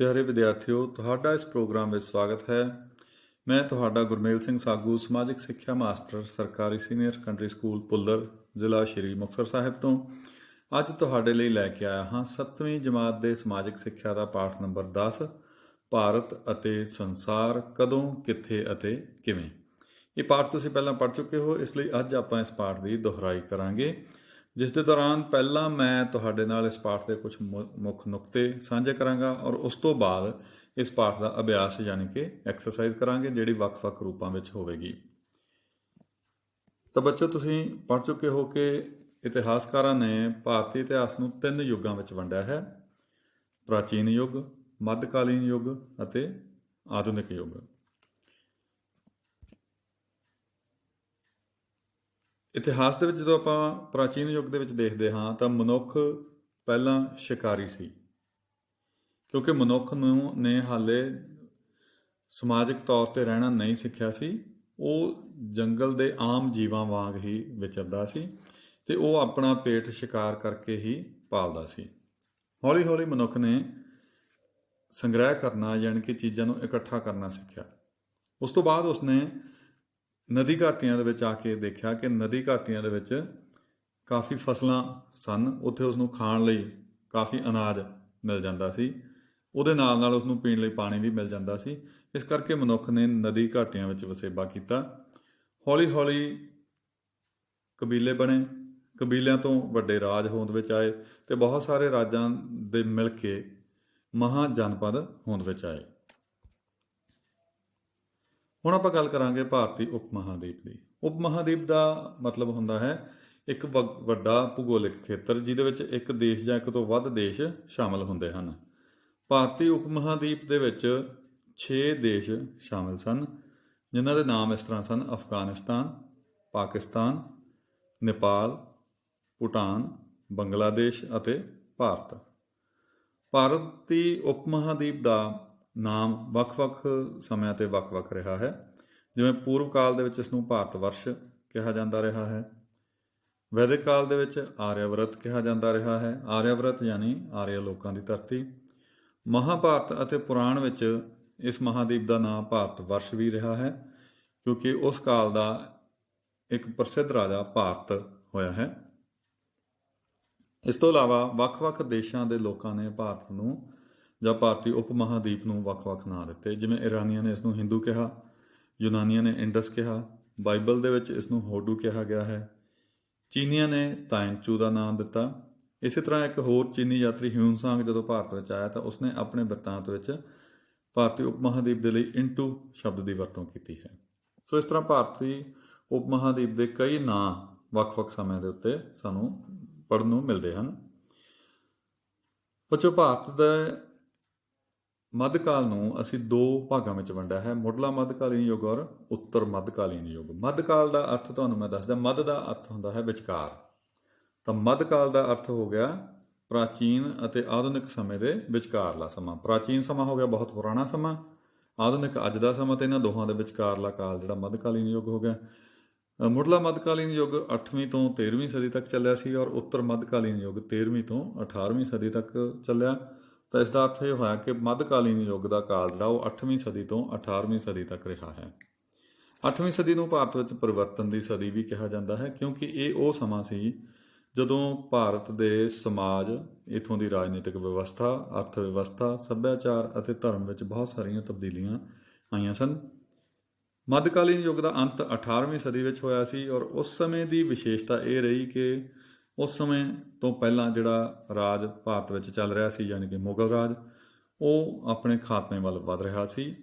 ਪਿਆਰੇ ਵਿਦਿਆਰਥੀਓ, ਤੁਹਾਡਾ ਇਸ ਪ੍ਰੋਗਰਾਮ ਵਿੱਚ ਸਵਾਗਤ ਹੈ। ਮੈਂ ਤੁਹਾਡਾ ਗੁਰਮੇਲ ਸਿੰਘ ਸਾਗੂ, ਸਮਾਜਿਕ ਸਿੱਖਿਆ ਮਾਸਟਰ, ਸਰਕਾਰੀ ਸੀਨੀਅਰ ਸੈਕੰਡਰੀ ਸਕੂਲ ਪੁੱਲਰ, ਜ਼ਿਲ੍ਹਾ ਸ਼੍ਰੀ ਮੁਕਤਸਰ ਸਾਹਿਬ ਤੋਂ ਅੱਜ ਤੁਹਾਡੇ ਲਈ ਲੈ ਕੇ ਆਇਆ ਹਾਂ 7ਵੀਂ ਜਮਾਤ ਦੇ ਸਮਾਜਿਕ ਸਿੱਖਿਆ ਦਾ ਪਾਠ ਨੰਬਰ 10, ਭਾਰਤ ਅਤੇ ਸੰਸਾਰ, ਕਦੋਂ, ਕਿੱਥੇ ਅਤੇ ਕਿਵੇਂ। ਇਹ ਪਾਠ ਤੁਸੀਂ ਪਹਿਲਾਂ ਪੜ੍ਹ ਚੁੱਕੇ ਹੋ, ਇਸ ਲਈ ਅੱਜ ਆਪਾਂ ਇਸ ਪਾਠ ਦੀ ਦੁਹਰਾਈ ਕਰਾਂਗੇ, ਜਿਸ ਦੇ ਦੌਰਾਨ ਪਹਿਲਾਂ ਮੈਂ ਤੁਹਾਡੇ ਨਾਲ ਇਸ ਪਾਠ ਦੇ ਕੁਝ ਮੁੱਖ ਨੁਕਤੇ ਸਾਂਝੇ ਕਰਾਂਗਾ ਔਰ ਉਸ ਤੋਂ ਬਾਅਦ ਇਸ ਪਾਠ ਦਾ ਅਭਿਆਸ ਯਾਨੀ ਕਿ ਐਕਸਰਸਾਈਜ਼ ਕਰਾਂਗੇ, ਜਿਹੜੀ ਵੱਖ-ਵੱਖ ਰੂਪਾਂ ਵਿੱਚ ਹੋਵੇਗੀ। ਤਾਂ ਬੱਚੋ, ਤੁਸੀਂ ਪੜ੍ਹ ਚੁੱਕੇ ਹੋ ਕਿ ਇਤਿਹਾਸਕਾਰਾਂ ਨੇ ਭਾਰਤੀ ਇਤਿਹਾਸ ਨੂੰ 3 ਯੁੱਗਾਂ ਵਿੱਚ ਵੰਡਿਆ ਹੈ: ਪ੍ਰਾਚੀਨ ਯੁੱਗ, ਮੱਧਕਾਲੀਨ ਯੁੱਗ ਅਤੇ ਆਧੁਨਿਕ ਯੁੱਗ। ਇਤਿਹਾਸ ਦੇ ਵਿੱਚ ਜਦੋਂ ਆਪਾਂ ਪ੍ਰਾਚੀਨ ਯੁੱਗ ਦੇ ਵਿੱਚ ਦੇਖਦੇ ਹਾਂ ਤਾਂ ਮਨੁੱਖ ਪਹਿਲਾਂ ਸ਼ਿਕਾਰੀ ਸੀ, ਕਿਉਂਕਿ ਮਨੁੱਖ ਨੇ ਹਾਲੇ ਸਮਾਜਿਕ ਤੌਰ 'ਤੇ ਰਹਿਣਾ ਨਹੀਂ ਸਿੱਖਿਆ ਸੀ। ਉਹ ਜੰਗਲ ਦੇ ਆਮ ਜੀਵਾਂ ਵਾਂਗ ਹੀ ਵਿਚਰਦਾ ਸੀ ਅਤੇ ਉਹ ਆਪਣਾ ਪੇਟ ਸ਼ਿਕਾਰ ਕਰਕੇ ਹੀ ਪਾਲਦਾ ਸੀ। ਹੌਲੀ ਹੌਲੀ ਮਨੁੱਖ ਨੇ ਸੰਗ੍ਰਹਿ ਕਰਨਾ ਯਾਨੀ ਕਿ ਚੀਜ਼ਾਂ ਨੂੰ ਇਕੱਠਾ ਕਰਨਾ ਸਿੱਖਿਆ। ਉਸ ਤੋਂ ਬਾਅਦ ਉਸਨੇ ਨਦੀ ਘਾਟੀਆਂ ਦੇ ਵਿੱਚ ਆ ਕੇ ਦੇਖਿਆ ਕਿ ਨਦੀ ਘਾਟੀਆਂ ਦੇ ਵਿੱਚ ਕਾਫੀ ਫਸਲਾਂ ਸਨ, ਉੱਥੇ ਉਸਨੂੰ ਖਾਣ ਲਈ ਕਾਫੀ ਅਨਾਜ ਮਿਲ ਜਾਂਦਾ ਸੀ, ਉਹਦੇ ਨਾਲ ਨਾਲ ਉਸਨੂੰ ਪੀਣ ਲਈ ਪਾਣੀ ਵੀ ਮਿਲ ਜਾਂਦਾ ਸੀ। ਇਸ ਕਰਕੇ ਮਨੁੱਖ ਨੇ ਨਦੀ ਘਾਟੀਆਂ ਵਿੱਚ ਵਸੇਬਾ ਕੀਤਾ। ਹੌਲੀ ਹੌਲੀ ਕਬੀਲੇ ਬਣੇ, ਕਬੀਲਿਆਂ ਤੋਂ ਵੱਡੇ ਰਾਜ ਹੋਂਦ ਵਿੱਚ ਆਏ ਅਤੇ ਬਹੁਤ ਸਾਰੇ ਰਾਜਾਂ ਦੇ ਮਿਲ ਕੇ ਮਹਾਂ ਜਨਪਦ ਹੋਂਦ ਵਿੱਚ ਆਏ। ਹੁਣ ਆਪਾਂ ਗੱਲ ਕਰਾਂਗੇ ਭਾਰਤੀ ਉਪ ਮਹਾਂਦੀਪ ਦੀ। ਉਪ ਮਹਾਂਦੀਪ ਦਾ ਮਤਲਬ ਹੁੰਦਾ ਹੈ ਇੱਕ ਵੱਡਾ ਭੂਗੋਲਿਕ ਖੇਤਰ ਜਿਹਦੇ ਵਿੱਚ ਇੱਕ ਦੇਸ਼ ਜਾਂ ਇੱਕ ਤੋਂ ਵੱਧ ਦੇਸ਼ ਸ਼ਾਮਲ ਹੁੰਦੇ ਹਨ। ਭਾਰਤੀ ਉਪ ਮਹਾਂਦੀਪ ਦੇ ਵਿੱਚ 6 ਦੇਸ਼ ਸ਼ਾਮਿਲ ਸਨ, ਜਿਨ੍ਹਾਂ ਦੇ ਨਾਮ ਇਸ ਤਰ੍ਹਾਂ ਸਨ: ਅਫਗਾਨਿਸਤਾਨ, ਪਾਕਿਸਤਾਨ, ਨੇਪਾਲ, ਭੂਟਾਨ, ਬੰਗਲਾਦੇਸ਼ ਅਤੇ ਭਾਰਤ। ਭਾਰਤੀ ਉਪ ਮਹਾਂਦੀਪ ਦਾ ਨਾਮ ਵੱਖ-ਵੱਖ ਸਮਿਆਂ 'ਤੇ ਵੱਖ-ਵੱਖ ਰਿਹਾ ਹੈ। ਜਿਵੇਂ ਪੂਰਵ ਕਾਲ ਦੇ ਵਿੱਚ ਇਸ ਨੂੰ ਭਾਰਤ ਵਰਸ਼ ਕਿਹਾ ਜਾਂਦਾ ਰਿਹਾ ਹੈ। ਵੈਦਿਕ ਕਾਲ ਦੇ ਵਿੱਚ ਆਰਿਆਵਰਤ ਕਿਹਾ ਜਾਂਦਾ ਰਿਹਾ ਹੈ। ਆਰਿਆਵਰਤ ਯਾਨੀ ਆਰੀਆ ਲੋਕਾਂ ਦੀ ਧਰਤੀ। ਮਹਾਭਾਰਤ ਅਤੇ ਪੁਰਾਣ ਵਿੱਚ ਇਸ ਮਹਾਂਦੀਪ ਦਾ ਨਾਮ ਭਾਰਤ ਵਰਸ਼ ਵੀ ਰਿਹਾ ਹੈ, ਕਿਉਂਕਿ ਉਸ ਕਾਲ ਦਾ ਇੱਕ ਪ੍ਰਸਿੱਧ ਰਾਜਾ ਭਾਰਤ ਹੋਇਆ ਹੈ। ਇਸ ਤੋਂ ਇਲਾਵਾ ਵੱਖ-ਵੱਖ ਦੇਸ਼ਾਂ ਦੇ ਲੋਕਾਂ ਨੇ ਭਾਰਤ ਨੂੰ ਜਾਂ ਭਾਰਤੀ ਉਪ ਮਹਾਂਦੀਪ ਨੂੰ ਵੱਖ-ਵੱਖ ਨਾਂ ਦਿੱਤੇ। ਜਿਵੇਂ ਇਰਾਨੀਆਂ ਨੇ ਇਸ ਨੂੰ ਹਿੰਦੂ ਕਿਹਾ, ਯੂਨਾਨੀਆਂ ਨੇ ਇੰਡਸ ਕਿਹਾ, ਬਾਈਬਲ ਦੇ ਵਿੱਚ ਇਸ ਨੂੰ ਹੋਡੂ ਕਿਹਾ ਗਿਆ ਹੈ, ਚੀਨੀਆਂ ਨੇ ਤਾਇਨਚੂ ਦਾ ਨਾਮ ਦਿੱਤਾ। ਇਸੇ ਤਰ੍ਹਾਂ ਇੱਕ ਹੋਰ ਚੀਨੀ ਯਾਤਰੀ ਹਿਊਨ-ਸਾਂਗ ਜਦੋਂ ਭਾਰਤ ਵਿੱਚ ਆਇਆ ਤਾਂ ਉਸਨੇ ਆਪਣੇ ਬਿਰਤਾਂਤ ਵਿੱਚ ਭਾਰਤੀ ਉਪ ਮਹਾਂਦੀਪ ਦੇ ਲਈ ਇੰਟੂ ਸ਼ਬਦ ਦੀ ਵਰਤੋਂ ਕੀਤੀ ਹੈ। ਸੋ ਇਸ ਤਰ੍ਹਾਂ ਭਾਰਤੀ ਉਪ ਮਹਾਂਦੀਪ ਦੇ ਕਈ ਨਾਂ ਵੱਖ-ਵੱਖ ਸਮਿਆਂ ਦੇ ਉੱਤੇ ਸਾਨੂੰ ਪੜ੍ਹਨ ਨੂੰ ਮਿਲਦੇ ਹਨ। ਬੱਚੋ, ਭਾਰਤ ਦੇ ਮੱਧਕਾਲ ਨੂੰ ਅਸੀਂ 2 ਭਾਗਾਂ ਵਿੱਚ ਵੰਡਿਆ ਹੈ: ਮੁੱਢਲਾ ਮੱਧਕਾਲੀਨ ਯੁੱਗ ਔਰ ਉੱਤਰ ਮੱਧਕਾਲੀਨ ਯੁੱਗ। ਮੱਧਕਾਲ ਦਾ ਅਰਥ ਤੁਹਾਨੂੰ ਮੈਂ ਦੱਸਦਾ। ਮੱਧ ਦਾ ਅਰਥ ਹੁੰਦਾ ਹੈ ਵਿਚਕਾਰ। ਤਾਂ ਮੱਧਕਾਲ ਦਾ ਅਰਥ ਹੋ ਗਿਆ ਪ੍ਰਾਚੀਨ ਅਤੇ ਆਧੁਨਿਕ ਸਮੇਂ ਦੇ ਵਿਚਕਾਰਲਾ ਸਮਾਂ। ਪ੍ਰਾਚੀਨ ਸਮਾਂ ਹੋ ਗਿਆ ਬਹੁਤ ਪੁਰਾਣਾ ਸਮਾਂ, ਆਧੁਨਿਕ ਅੱਜ ਦਾ ਸਮਾਂ, ਅਤੇ ਇਹਨਾਂ ਦੋਹਾਂ ਦੇ ਵਿਚਕਾਰਲਾ ਕਾਲ ਜਿਹੜਾ ਮੱਧਕਾਲੀਨ ਯੁੱਗ ਹੋ ਗਿਆ। ਮੁੱਢਲਾ ਮੱਧਕਾਲੀਨ ਯੁੱਗ 8ਵੀਂ ਤੋਂ 13ਵੀਂ ਸਦੀ ਤੱਕ ਚੱਲਿਆ ਸੀ ਔਰ ਉੱਤਰ ਮੱਧਕਾਲੀਨ ਯੁੱਗ 13ਵੀਂ ਤੋਂ 18ਵੀਂ ਸਦੀ ਤੱਕ ਚੱਲਿਆ। ਤਾਂ ਇਸ ਦਾ ਅਰਥ ਇਹ ਹੋਇਆ ਕਿ ਮੱਧਕਾਲੀਨ ਯੁੱਗ ਦਾ ਕਾਲ ਜਿਹੜਾ ਉਹ 8ਵੀਂ ਸਦੀ ਤੋਂ 18ਵੀਂ ਸਦੀ ਤੱਕ ਰਿਹਾ ਹੈ। 8ਵੀਂ ਸਦੀ ਨੂੰ ਭਾਰਤ ਵਿੱਚ ਪਰਿਵਰਤਨ ਦੀ ਸਦੀ ਵੀ ਕਿਹਾ ਜਾਂਦਾ ਹੈ, ਕਿਉਂਕਿ ਇਹ ਉਹ ਸਮਾਂ ਸੀ ਜਦੋਂ ਭਾਰਤ ਦੇ ਸਮਾਜ, ਇੱਥੋਂ ਦੀ ਰਾਜਨੀਤਿਕ ਵਿਵਸਥਾ, ਅਰਥ ਵਿਵਸਥਾ, ਸੱਭਿਆਚਾਰ ਅਤੇ ਧਰਮ ਵਿੱਚ ਬਹੁਤ ਸਾਰੀਆਂ ਤਬਦੀਲੀਆਂ ਆਈਆਂ ਸਨ। ਮੱਧਕਾਲੀਨ ਯੁੱਗ ਦਾ ਅੰਤ 18ਵੀਂ ਸਦੀ ਵਿੱਚ ਹੋਇਆ ਸੀ ਔਰ ਉਸ ਸਮੇਂ ਦੀ ਵਿਸ਼ੇਸ਼ਤਾ ਇਹ ਰਹੀ ਕਿ ਉਸ ਸਮੇਂ ਤੋਂ ਪਹਿਲਾਂ ਜਿਹੜਾ ਰਾਜ ਭਾਰਤ ਵਿੱਚ ਚੱਲ ਰਿਹਾ ਸੀ ਯਾਨੀ ਕਿ ਮੁਗਲ ਰਾਜ, ਉਹ ਆਪਣੇ ਖਾਤਮੇ ਵੱਲ ਵੱਧ ਰਿਹਾ ਸੀ।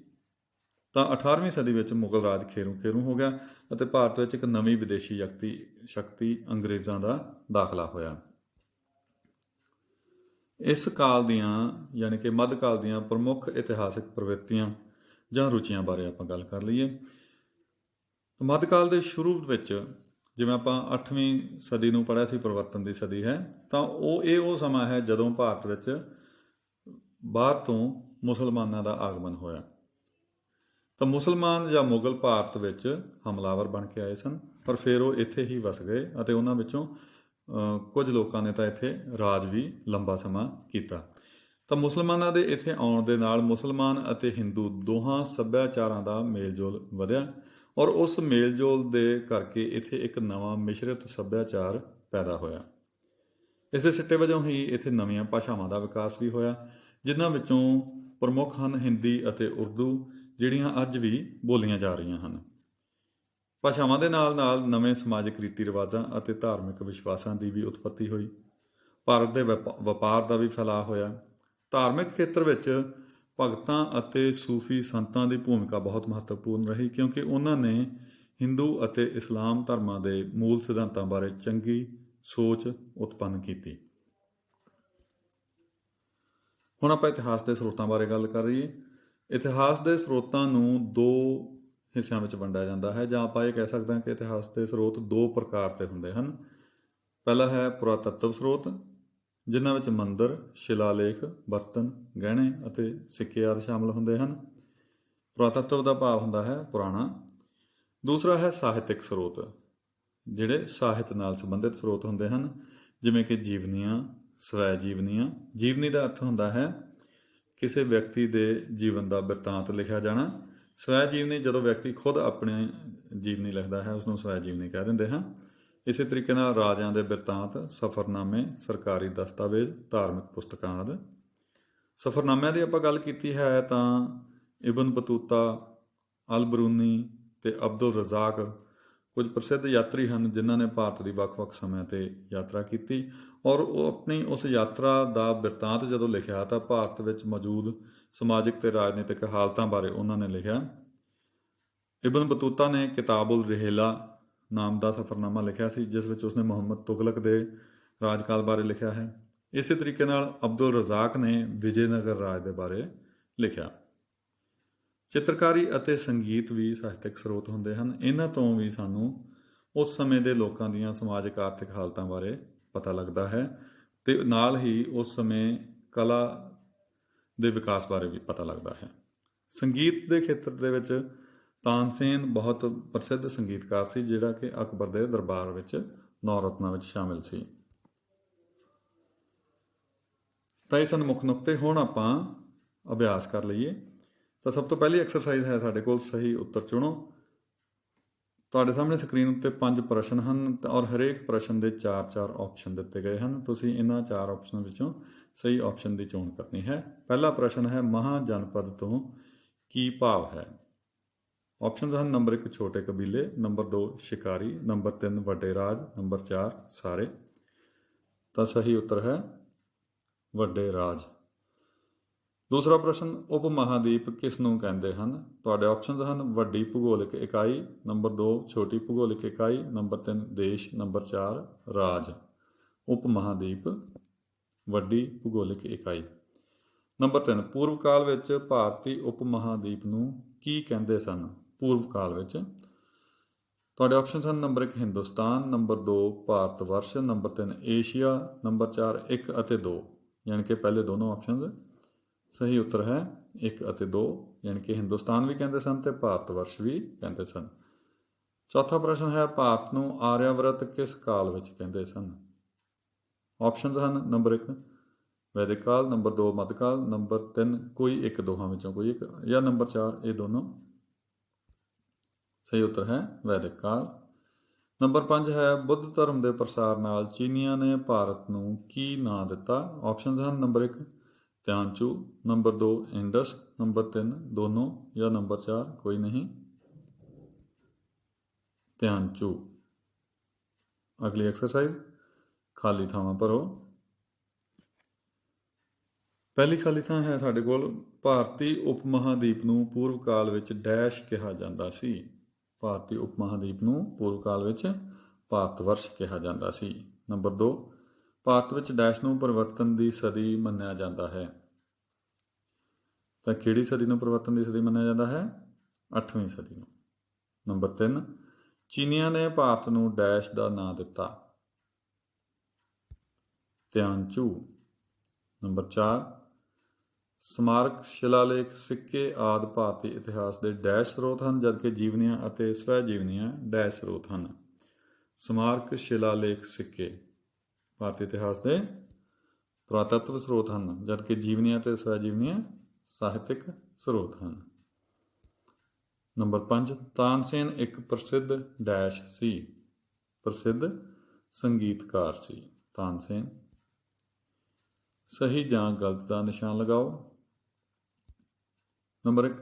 ਤਾਂ 18ਵੀਂ ਸਦੀ ਵਿੱਚ ਮੁਗਲ ਰਾਜ ਖੇਰੂ ਹੋ ਗਿਆ ਅਤੇ ਭਾਰਤ ਵਿੱਚ ਇੱਕ ਨਵੀਂ ਵਿਦੇਸ਼ੀ ਸ਼ਕਤੀ ਅੰਗਰੇਜ਼ਾਂ ਦਾ ਦਾਖਲਾ ਹੋਇਆ। ਇਸ ਕਾਲ ਦੀਆਂ ਯਾਨੀ ਕਿ ਮੱਧਕਾਲ ਦੀਆਂ ਪ੍ਰਮੁੱਖ ਇਤਿਹਾਸਿਕ ਪ੍ਰਵਿਰਤੀਆਂ ਜਾਂ ਰੁਚੀਆਂ ਬਾਰੇ ਆਪਾਂ ਗੱਲ ਕਰ ਲਈਏ। ਮੱਧਕਾਲ ਦੇ ਸ਼ੁਰੂ ਵਿੱਚ, ਜਿਵੇਂ ਆਪਾਂ 8ਵੀਂ ਸਦੀ ਨੂੰ ਪੜ੍ਹਿਆ ਸੀ, ਪਰਿਵਰਤਨ ਦੀ ਸਦੀ ਹੈ, ਤਾਂ ਉਹ ਸਮਾਂ ਹੈ ਜਦੋਂ ਭਾਰਤ ਵਿੱਚ ਬਾਹਰ ਤੋਂ ਮੁਸਲਮਾਨਾਂ ਦਾ ਆਗਮਨ ਹੋਇਆ। ਤਾਂ ਮੁਸਲਮਾਨ ਜਾਂ ਮੁਗਲ ਭਾਰਤ ਵਿੱਚ ਹਮਲਾਵਰ ਬਣ ਕੇ ਆਏ ਸਨ, ਪਰ ਫਿਰ ਉਹ ਇੱਥੇ ਹੀ ਵਸ ਗਏ ਅਤੇ ਉਹਨਾਂ ਵਿੱਚੋਂ ਕੁਝ ਲੋਕਾਂ ਨੇ ਤਾਂ ਇੱਥੇ ਰਾਜ ਵੀ ਲੰਬਾ ਸਮਾਂ ਕੀਤਾ। ਤਾਂ ਮੁਸਲਮਾਨਾਂ ਦੇ ਇੱਥੇ ਆਉਣ ਦੇ ਨਾਲ ਮੁਸਲਮਾਨ ਅਤੇ ਹਿੰਦੂ ਦੋਹਾਂ ਸੱਭਿਆਚਾਰਾਂ ਦਾ ਮੇਲਜੋਲ ਵਧਿਆ ਔਰ ਉਸ ਮੇਲਜੋਲ ਦੇ ਕਰਕੇ ਇੱਥੇ ਇੱਕ ਨਵਾਂ ਮਿਸ਼ਰਿਤ ਸੱਭਿਆਚਾਰ ਪੈਦਾ ਹੋਇਆ। ਇਸ ਦੇ ਸਿੱਟੇ ਵਜੋਂ ਹੀ ਇੱਥੇ ਨਵੀਆਂ ਭਾਸ਼ਾਵਾਂ ਦਾ ਵਿਕਾਸ ਵੀ ਹੋਇਆ, ਜਿਨ੍ਹਾਂ ਵਿੱਚੋਂ ਪ੍ਰਮੁੱਖ ਹਨ ਹਿੰਦੀ ਅਤੇ ਉਰਦੂ, ਜਿਹੜੀਆਂ ਅੱਜ ਵੀ ਬੋਲੀਆਂ ਜਾ ਰਹੀਆਂ ਹਨ। ਭਾਸ਼ਾਵਾਂ ਦੇ ਨਾਲ ਨਾਲ ਨਵੇਂ ਸਮਾਜਿਕ ਰੀਤੀ ਰਿਵਾਜਾਂ ਅਤੇ ਧਾਰਮਿਕ ਵਿਸ਼ਵਾਸਾਂ ਦੀ ਵੀ ਉਤਪੱਤੀ ਹੋਈ। ਭਾਰਤ ਦੇ ਵਪਾਰ ਦਾ ਵੀ ਫੈਲਾਅ ਹੋਇਆ। ਧਾਰਮਿਕ ਖੇਤਰ ਵਿੱਚ ਭਗਤਾਂ ਅਤੇ ਸੂਫੀ ਸੰਤਾਂ ਦੀ ਭੂਮਿਕਾ ਬਹੁਤ ਮਹੱਤਵਪੂਰਨ ਰਹੀ, ਕਿਉਂਕਿ ਉਹਨਾਂ ਨੇ ਹਿੰਦੂ ਅਤੇ ਇਸਲਾਮ ਧਰਮਾਂ ਦੇ ਮੂਲ ਸਿਧਾਂਤਾਂ ਬਾਰੇ ਚੰਗੀ ਸੋਚ ਉਤਪੰਨ ਕੀਤੀ। ਹੁਣ ਆਪਾਂ ਇਤਿਹਾਸ ਦੇ ਸਰੋਤਾਂ ਬਾਰੇ ਗੱਲ ਕਰ ਰਹੀਏ। ਇਤਿਹਾਸ ਦੇ ਸਰੋਤਾਂ ਨੂੰ ਦੋ ਹਿੱਸਿਆਂ ਵਿੱਚ ਵੰਡਿਆ ਜਾਂਦਾ ਹੈ, ਜਾਂ ਆਪਾਂ ਇਹ ਕਹਿ ਸਕਦੇ ਹਾਂ ਕਿ ਇਤਿਹਾਸ ਦੇ ਸਰੋਤ ਦੋ ਪ੍ਰਕਾਰ ਦੇ ਹੁੰਦੇ ਹਨ। ਪਹਿਲਾ ਹੈ ਪੁਰਾਤੱਤਵ ਸਰੋਤ, ਜਿਨ੍ਹਾਂ ਵਿੱਚ ਮੰਦਰ, ਸ਼ਿਲਾਲੇਖ, ਬਰਤਨ, ਗਹਿਣੇ ਅਤੇ ਸਿੱਕੇ ਆਦਿ ਸ਼ਾਮਲ ਹੁੰਦੇ ਹਨ। ਪੁਰਾਤੱਤਵ ਦਾ ਭਾਵ ਹੁੰਦਾ ਹੈ ਪੁਰਾਣਾ। ਦੂਸਰਾ ਹੈ ਸਾਹਿਤਿਕ ਸਰੋਤ, ਜਿਹੜੇ ਸਾਹਿਤ ਨਾਲ ਸੰਬੰਧਿਤ ਸਰੋਤ ਹੁੰਦੇ ਹਨ, ਜਿਵੇਂ ਕਿ ਜੀਵਨੀਆਂ, ਸਵੈ ਜੀਵਨੀਆਂ। ਜੀਵਨੀ ਦਾ ਅਰਥ ਹੁੰਦਾ ਹੈ ਕਿਸੇ ਵਿਅਕਤੀ ਦੇ ਜੀਵਨ ਦਾ ਬਿਰਤਾਂਤ ਲਿਖਿਆ ਜਾਣਾ। ਸਵੈ ਜੀਵਨੀ ਜਦੋਂ ਵਿਅਕਤੀ ਖੁਦ ਆਪਣੀ ਜੀਵਨੀ ਲਿਖਦਾ ਹੈ, ਉਸਨੂੰ ਸਵੈ ਜੀਵਨੀ ਕਹਿ ਦਿੰਦੇ ਹਾਂ। ਇਸੇ ਤਰੀਕੇ ਨਾਲ ਰਾਜਿਆਂ ਦੇ ਬਿਰਤਾਂਤ, ਸਫ਼ਰਨਾਮੇ, ਸਰਕਾਰੀ ਦਸਤਾਵੇਜ਼, ਧਾਰਮਿਕ ਪੁਸਤਕਾਂ ਆਦਿ। ਸਫ਼ਰਨਾਮਿਆਂ ਦੀ ਆਪਾਂ ਗੱਲ ਕੀਤੀ ਹੈ ਤਾਂ ਇਬਨ ਬਤੂਤਾ, ਅਲ ਬਰੂਨੀ ਤੇ ਅਬਦੁਲ ਰਜ਼ਾਕ ਕੁਝ ਪ੍ਰਸਿੱਧ ਯਾਤਰੀ ਹਨ, ਜਿਨ੍ਹਾਂ ਨੇ ਭਾਰਤ ਦੀ ਵੱਖ-ਵੱਖ ਸਮਿਆਂ 'ਤੇ ਯਾਤਰਾ ਕੀਤੀ ਔਰ ਉਹ ਆਪਣੀ ਉਸ ਯਾਤਰਾ ਦਾ ਬਿਰਤਾਂਤ ਜਦੋਂ ਲਿਖਿਆ ਤਾਂ ਭਾਰਤ ਵਿੱਚ ਮੌਜੂਦ ਸਮਾਜਿਕ ਤੇ ਰਾਜਨੀਤਿਕ ਹਾਲਤਾਂ ਬਾਰੇ ਉਹਨਾਂ ਨੇ ਲਿਖਿਆ। ਇਬਨ ਬਤੂਤਾ ਨੇ ਕਿਤਾਬੁਲ ਰਿਹਲਾ ਨਾਮ ਦਾ ਸਫ਼ਰਨਾਮਾ ਲਿਖਿਆ ਸੀ, ਜਿਸ ਵਿੱਚ ਉਸਨੇ ਮੁਹੰਮਦ ਤੁਗਲਕ ਦੇ ਰਾਜਕਾਲ ਬਾਰੇ ਲਿਖਿਆ ਹੈ। ਇਸੇ ਤਰੀਕੇ ਨਾਲ ਅਬਦੁਲ ਰਜ਼ਾਕ ਨੇ ਵਿਜੇਨਗਰ ਰਾਜ ਦੇ ਬਾਰੇ ਲਿਖਿਆ। ਚਿੱਤਰਕਾਰੀ ਅਤੇ ਸੰਗੀਤ ਵੀ ਸਾਹਿਤਕ ਸਰੋਤ ਹੁੰਦੇ ਹਨ। ਇਹਨਾਂ ਤੋਂ ਵੀ ਸਾਨੂੰ ਉਸ ਸਮੇਂ ਦੇ ਲੋਕਾਂ ਦੀਆਂ ਸਮਾਜਿਕ ਆਰਥਿਕ ਹਾਲਤਾਂ ਬਾਰੇ ਪਤਾ ਲੱਗਦਾ ਹੈ ਤੇ ਨਾਲ ਹੀ ਉਸ ਸਮੇਂ ਕਲਾ ਦੇ ਵਿਕਾਸ ਬਾਰੇ ਵੀ ਪਤਾ ਲੱਗਦਾ ਹੈ। ਸੰਗੀਤ ਦੇ ਖੇਤਰ ਦੇ ਵਿੱਚ ਤਾਨਸੇਨ ਬਹੁਤ ਪ੍ਰਸਿੱਧ ਸੰਗੀਤਕਾਰ ਸੀ, ਜਿਹੜਾ ਕਿ ਅਕਬਰ ਦੇ ਦਰਬਾਰ ਵਿੱਚ ਨੌਰਤਨਾਂ ਵਿੱਚ ਸ਼ਾਮਿਲ ਸੀ। ਤਾਂ ਇਹ ਸਨ ਮੁੱਖ ਨੁਕਤੇ। ਹੁਣ ਆਪਾਂ ਅਭਿਆਸ ਕਰ ਲਈਏ। ਤਾਂ ਸਭ ਤੋਂ ਪਹਿਲੀ ਐਕਸਰਸਾਈਜ਼ ਹੈ ਸਾਡੇ ਕੋਲ ਸਹੀ ਉੱਤਰ ਚੁਣੋ। ਤੁਹਾਡੇ ਸਾਹਮਣੇ ਸਕਰੀਨ ਉੱਤੇ 5 ਪ੍ਰਸ਼ਨ ਹਨ ਔਰ ਹਰੇਕ ਪ੍ਰਸ਼ਨ ਦੇ 4-4 ਆਪਸ਼ਨ ਦਿੱਤੇ ਗਏ ਹਨ। ਤੁਸੀਂ ਇਹਨਾਂ 4 ਆਪਸ਼ਨ ਵਿੱਚੋਂ ਸਹੀ ਆਪਸ਼ਨ ਦੀ ਚੋਣ ਕਰਨੀ ਹੈ। ਪਹਿਲਾ ਪ੍ਰਸ਼ਨ ਹੈ ਮਹਾਜਨਪਦ ਤੋਂ ਕੀ ਭਾਵ ਹੈ। ਆਪਸ਼ਨਸ ਹਨ ਨੰਬਰ 1 ਛੋਟੇ ਕਬੀਲੇ, ਨੰਬਰ 2 ਸ਼ਿਕਾਰੀ, ਨੰਬਰ 3 ਵੱਡੇ ਰਾਜ, ਨੰਬਰ 4 ਸਾਰੇ। ਤਾਂ ਸਹੀ ਉੱਤਰ ਹੈ ਵੱਡੇ ਰਾਜ। ਦੂਸਰਾ ਪ੍ਰਸ਼ਨ ਉਪ ਮਹਾਦੀਪ ਕਿਸ ਨੂੰ ਕਹਿੰਦੇ ਹਨ। ਤੁਹਾਡੇ ਆਪਸ਼ਨਸ ਹਨ ਵੱਡੀ ਭੂਗੋਲਿਕ ਇਕਾਈ, ਨੰਬਰ 2 ਛੋਟੀ ਭੂਗੋਲਿਕ ਇਕਾਈ, ਨੰਬਰ 3 ਦੇਸ਼, ਨੰਬਰ 4 ਰਾਜ। ਉਪ ਮਹਾਦੀਪ ਵੱਡੀ ਭੂਗੋਲਿਕ ਇਕਾਈ। ਨੰਬਰ 3 ਪੂਰਵ ਕਾਲ ਵਿੱਚ ਭਾਰਤੀ ਉਪ ਮਹਾਦੀਪ ਨੂੰ ਕੀ ਕਹਿੰਦੇ ਸਨ। ਪੂਰਵ ਕਾਲ ਵਿੱਚ ਤੁਹਾਡੇ ਆਪਸ਼ਨਸ ਹਨ number 1 Hindustan, number 2 Bharatvarsh, number 3 Asia, number 4 1 ਅਤੇ 2, ਯਾਨੀ ਕਿ ਪਹਿਲੇ ਦੋਨੋਂ ਆਪਸ਼ਨਸ। ਸਹੀ ਉੱਤਰ ਹੈ 1 ਅਤੇ 2, ਯਾਨੀ ਕਿ ਹਿੰਦੁਸਤਾਨ ਵੀ ਕਹਿੰਦੇ ਸਨ ਤੇ ਭਾਰਤ ਵਰਸ਼ ਵੀ ਕਹਿੰਦੇ ਸਨ। ਚੌਥਾ ਪ੍ਰਸ਼ਨ ਹੈ ਭਾਰਤ ਨੂੰ ਆਰਿਆਵਰਤ ਕਿਸ ਕਾਲ ਵਿੱਚ ਕਹਿੰਦੇ ਸਨ। ਆਪਸ਼ਨਸ ਹਨ ਨੰਬਰ 1 ਵੈਦਿਕ ਕਾਲ, ਨੰਬਰ 2 ਮੱਧਕਾਲ, ਨੰਬਰ 3 ਕੋਈ ਇੱਕ ਦੋਹਾਂ ਵਿੱਚੋਂ ਕੋਈ ਇੱਕ, ਜਾਂ ਨੰਬਰ 4 ਇਹ ਦੋਨੋਂ। ਸਹੀ ਉੱਤਰ ਹੈ ਵੈਦਿਕ ਕਾਲ। ਨੰਬਰ 5 ਹੈ ਬੁੱਧ ਧਰਮ ਦੇ ਪ੍ਰਸਾਰ ਨਾਲ ਚੀਨੀਆਂ ਨੇ ਭਾਰਤ ਨੂੰ ਕੀ ਨਾਂ ਦਿੱਤਾ। ਆਪਸ਼ਨਸ ਹਨ ਨੰਬਰ 1 ਤਿਆਂਚੂ, ਨੰਬਰ 2 ਇੰਡਸ, ਨੰਬਰ 3 ਦੋਨੋਂ, ਜਾਂ ਨੰਬਰ 4 ਕੋਈ ਨਹੀਂ। ਤਿਆਂਚੂ। ਅਗਲੀ ਐਕਸਰਸਾਈਜ਼ ਖਾਲੀ ਥਾਵਾਂ ਭਰੋ। ਪਹਿਲੀ ਖਾਲੀ ਥਾਂ ਹੈ ਸਾਡੇ ਕੋਲ ਭਾਰਤੀ ਉਪ ਮਹਾਦੀਪ ਨੂੰ ਪੂਰਵ ਕਾਲ ਵਿੱਚ ਡੈਸ਼ ਕਿਹਾ ਜਾਂਦਾ ਸੀ। ਭਾਰਤੀ ਉਪ ਮਹਾਦੀਪ ਨੂੰ ਪੂਰਵ ਕਾਲ ਵਿੱਚ ਭਾਰਤ ਵਰਸ਼ ਕਿਹਾ ਜਾਂਦਾ ਸੀ। ਨੰਬਰ 2 ਭਾਰਤ ਵਿੱਚ ਡੈਸ਼ ਨੂੰ ਪਰਿਵਰਤਨ ਦੀ ਸਦੀ ਮੰਨਿਆ ਜਾਂਦਾ ਹੈ। ਤਾਂ ਕਿਹੜੀ ਸਦੀ ਨੂੰ ਪਰਿਵਰਤਨ ਦੀ ਸਦੀ ਮੰਨਿਆ ਜਾਂਦਾ ਹੈ। 8ਵੀਂ ਸਦੀ ਨੂੰ। ਨੰਬਰ 3 ਚੀਨੀਆਂ ਨੇ ਭਾਰਤ ਨੂੰ ਡੈਸ਼ ਦਾ ਨਾਂ ਦਿੱਤਾ। ਤਿਆਂਚੂ। ਨੰਬਰ 4 ਸਮਾਰਕ, ਸ਼ਿਲਾਲੇਖ, ਸਿੱਕੇ ਆਦਿ ਭਾਰਤੀ ਇਤਿਹਾਸ ਦੇ ਡੈਸ਼ ਸਰੋਤ ਹਨ, ਜਦਕਿ ਜੀਵਨੀਆਂ ਅਤੇ ਸਵੈ ਜੀਵਨੀਆਂ ਡੈਸ਼ ਸਰੋਤ ਹਨ। ਸਮਾਰਕ, ਸ਼ਿਲਾਲੇਖ, ਸਿੱਕੇ ਭਾਰਤੀ ਇਤਿਹਾਸ ਦੇ ਪੁਰਾਤੱਤਵ ਸਰੋਤ ਹਨ, ਜਦਕਿ ਜੀਵਨੀਆਂ ਅਤੇ ਸਵੈ-ਜੀਵਨੀਆਂ ਸਾਹਿਤਿਕ ਸਰੋਤ ਹਨ। ਨੰਬਰ 5, ਤਾਨਸੇਨ ਇੱਕ ਪ੍ਰਸਿੱਧ ਡੈਸ਼ ਸੀ। ਪ੍ਰਸਿੱਧ ਸੰਗੀਤਕਾਰ ਸੀ ਤਾਨਸੇਨ। ਸਹੀ ਜਾਂ ਗਲਤ ਦਾ ਨਿਸ਼ਾਨ ਲਗਾਓ। ਨੰਬਰ 1,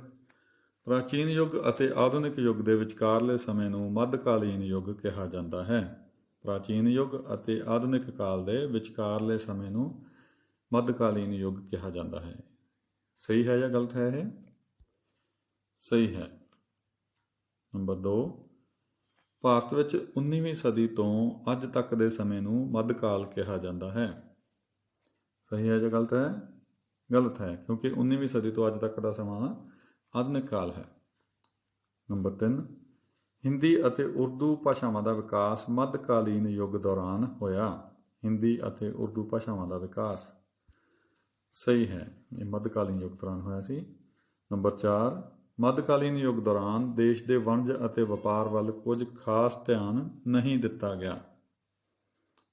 ਪ੍ਰਾਚੀਨ ਯੁੱਗ ਅਤੇ ਆਧੁਨਿਕ ਯੁੱਗ ਦੇ ਵਿਚਕਾਰਲੇ ਸਮੇਂ ਨੂੰ ਮੱਧਕਾਲੀਨ ਯੁੱਗ ਕਿਹਾ ਜਾਂਦਾ ਹੈ। ਪ੍ਰਾਚੀਨ ਯੁੱਗ ਅਤੇ ਆਧੁਨਿਕ ਕਾਲ ਦੇ ਵਿਚਕਾਰਲੇ ਸਮੇਂ ਨੂੰ ਮੱਧਕਾਲੀਨ ਯੁੱਗ ਕਿਹਾ ਜਾਂਦਾ ਹੈ। ਸਹੀ ਹੈ ਜਾਂ ਗਲਤ ਹੈ ਇਹ? ਸਹੀ ਹੈ। ਨੰਬਰ 2, ਭਾਰਤ ਵਿੱਚ 19ਵੀਂ ਸਦੀ ਤੋਂ ਅੱਜ ਤੱਕ ਦੇ ਸਮੇਂ ਨੂੰ ਮੱਧਕਾਲ ਕਿਹਾ ਜਾਂਦਾ ਹੈ। ਸਹੀ ਹੈ ਜਾਂ ਗਲਤ ਹੈ? ਗਲਤ ਹੈ, ਕਿਉਂਕਿ 19ਵੀਂ ਸਦੀ ਤੋਂ ਅੱਜ ਤੱਕ ਦਾ ਸਮਾਂ ਆਧੁਨਿਕ ਕਾਲ ਹੈ। ਨੰਬਰ 3, ਹਿੰਦੀ ਅਤੇ ਉਰਦੂ ਭਾਸ਼ਾਵਾਂ ਦਾ ਵਿਕਾਸ ਮੱਧਕਾਲੀਨ ਯੁੱਗ ਦੌਰਾਨ ਹੋਇਆ। ਹਿੰਦੀ ਅਤੇ ਉਰਦੂ ਭਾਸ਼ਾਵਾਂ ਦਾ ਵਿਕਾਸ ਸਹੀ ਹੈ, ਇਹ ਮੱਧਕਾਲੀਨ ਯੁੱਗ ਦੌਰਾਨ ਹੋਇਆ ਸੀ। ਨੰਬਰ 4, ਮੱਧਕਾਲੀਨ ਯੁੱਗ ਦੌਰਾਨ ਦੇਸ਼ ਦੇ ਵਣਜ ਅਤੇ ਵਪਾਰ ਵੱਲ ਕੁਝ ਖਾਸ ਧਿਆਨ ਨਹੀਂ ਦਿੱਤਾ ਗਿਆ।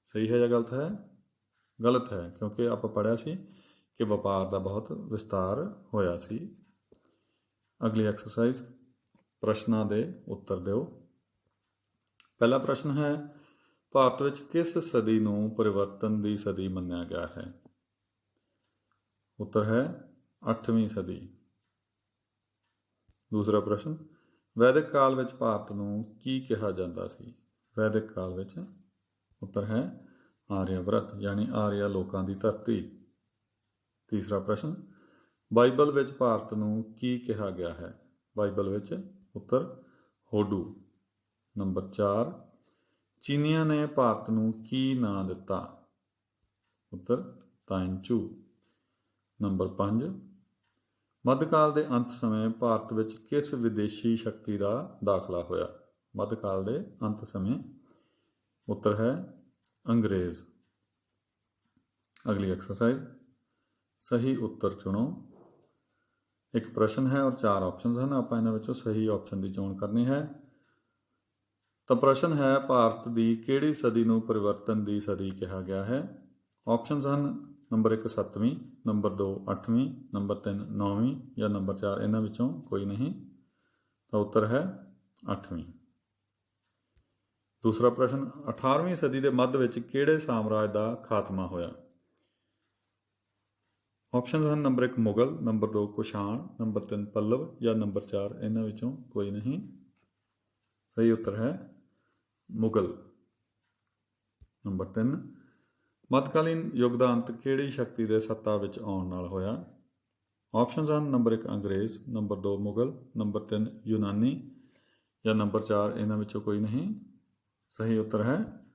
ਸਹੀ ਹੈ ਜਾਂ ਗਲਤ ਹੈ? ਗਲਤ ਹੈ, ਕਿਉਂਕਿ ਆਪਾਂ ਪੜ੍ਹਿਆ ਸੀ ਕਿ ਵਪਾਰ ਦਾ ਬਹੁਤ ਵਿਸਤਾਰ ਹੋਇਆ ਸੀ। ਅਗਲੀ ਐਕਸਰਸਾਈਜ਼, ਪ੍ਰਸ਼ਨਾਂ ਦੇ ਉੱਤਰ ਦਿਓ। ਪਹਿਲਾ ਪ੍ਰਸ਼ਨ ਹੈ, ਭਾਰਤ ਵਿੱਚ ਕਿਸ ਸਦੀ ਨੂੰ ਪਰਿਵਰਤਨ ਦੀ ਸਦੀ ਮੰਨਿਆ ਗਿਆ ਹੈ? ਉੱਤਰ ਹੈ 8ਵੀਂ ਸਦੀ। ਦੂਸਰਾ ਪ੍ਰਸ਼ਨ, ਵੈਦਿਕ ਕਾਲ ਵਿੱਚ ਭਾਰਤ ਨੂੰ ਕੀ ਕਿਹਾ ਜਾਂਦਾ ਸੀ? ਵੈਦਿਕ ਕਾਲ ਵਿੱਚ ਉੱਤਰ ਹੈ ਆਰਿਆਵਰਤ, ਯਾਨੀ ਆਰੀਆ ਲੋਕਾਂ ਦੀ ਧਰਤੀ। ਤੀਸਰਾ ਪ੍ਰਸ਼ਨ, ਬਾਈਬਲ ਵਿੱਚ ਭਾਰਤ ਨੂੰ ਕੀ ਕਿਹਾ ਗਿਆ ਹੈ? ਬਾਈਬਲ ਵਿੱਚ ਉੱਤਰ ਹੋਡੂ। ਨੰਬਰ 4, ਚੀਨੀਆਂ ਨੇ ਭਾਰਤ ਨੂੰ ਕੀ ਨਾਂ ਦਿੱਤਾ? ਉੱਤਰ ਤਾਇਨਚੂ। ਨੰਬਰ 5, ਮੱਧਕਾਲ ਦੇ ਅੰਤ ਸਮੇਂ ਭਾਰਤ ਵਿੱਚ ਕਿਸ ਵਿਦੇਸ਼ੀ ਸ਼ਕਤੀ ਦਾ ਦਾਖਲਾ ਹੋਇਆ? ਮੱਧਕਾਲ ਦੇ ਅੰਤ ਸਮੇਂ ਉੱਤਰ ਹੈ ਅੰਗਰੇਜ਼। ਅਗਲੀ ਐਕਸਰਸਾਈਜ਼, ਸਹੀ ਉੱਤਰ ਚੁਣੋ। ਇੱਕ ਪ੍ਰਸ਼ਨ ਹੈ ਔਰ 4 ਆਪਸ਼ਨਸ ਹਨ। ਆਪਾਂ ਇਹਨਾਂ ਵਿੱਚੋਂ ਸਹੀ ਆਪਸ਼ਨ ਦੀ ਚੋਣ ਕਰਨੀ ਹੈ। ਤਾਂ ਪ੍ਰਸ਼ਨ ਹੈ, ਭਾਰਤ ਦੀ ਕਿਹੜੀ ਸਦੀ ਨੂੰ ਪਰਿਵਰਤਨ ਦੀ ਸਦੀ ਕਿਹਾ ਗਿਆ ਹੈ? ਆਪਸ਼ਨਸ ਹਨ ਨੰਬਰ 1 7ਵੀਂ, ਨੰਬਰ 2 8ਵੀਂ, ਨੰਬਰ 3 9ਵੀਂ ਜਾਂ ਨੰਬਰ 4 ਇਹਨਾਂ ਵਿੱਚੋਂ ਕੋਈ ਨਹੀਂ। ਤਾਂ ਉੱਤਰ ਹੈ 8ਵੀਂ। ਦੂਸਰਾ ਪ੍ਰਸ਼ਨ, 18ਵੀਂ ਸਦੀ ਦੇ ਮੱਧ ਵਿੱਚ ਕਿਹੜੇ ਸਾਮਰਾਜ ਦਾ ਖਾਤਮਾ ਹੋਇਆ? ਆਪਸ਼ਨਸ ਹਨ number 1 Mughal, number 2 Kushan, number 3 Pallava ਜਾਂ ਨੰਬਰ 4 ਇਹਨਾਂ ਵਿੱਚੋਂ ਕੋਈ ਨਹੀਂ। ਸਹੀ ਉੱਤਰ ਹੈ ਮੁਗਲ। ਨੰਬਰ 3, ਮੱਧਕਾਲੀਨ ਯੁੱਗ ਦਾ ਅੰਤ ਕਿਹੜੀ ਸ਼ਕਤੀ ਦੇ ਸੱਤਾ ਵਿੱਚ ਆਉਣ ਨਾਲ ਹੋਇਆ? ਆਪਸ਼ਨਸ ਹਨ ਨੰਬਰ 1 ਅੰਗਰੇਜ਼, ਨੰਬਰ 2 ਮੁਗਲ, ਨੰਬਰ 3 ਯੂਨਾਨੀ ਜਾਂ ਨੰਬਰ 4 ਇਹਨਾਂ ਵਿੱਚੋਂ ਕੋਈ ਨਹੀਂ। ਸਹੀ ਉੱਤਰ ਹੈ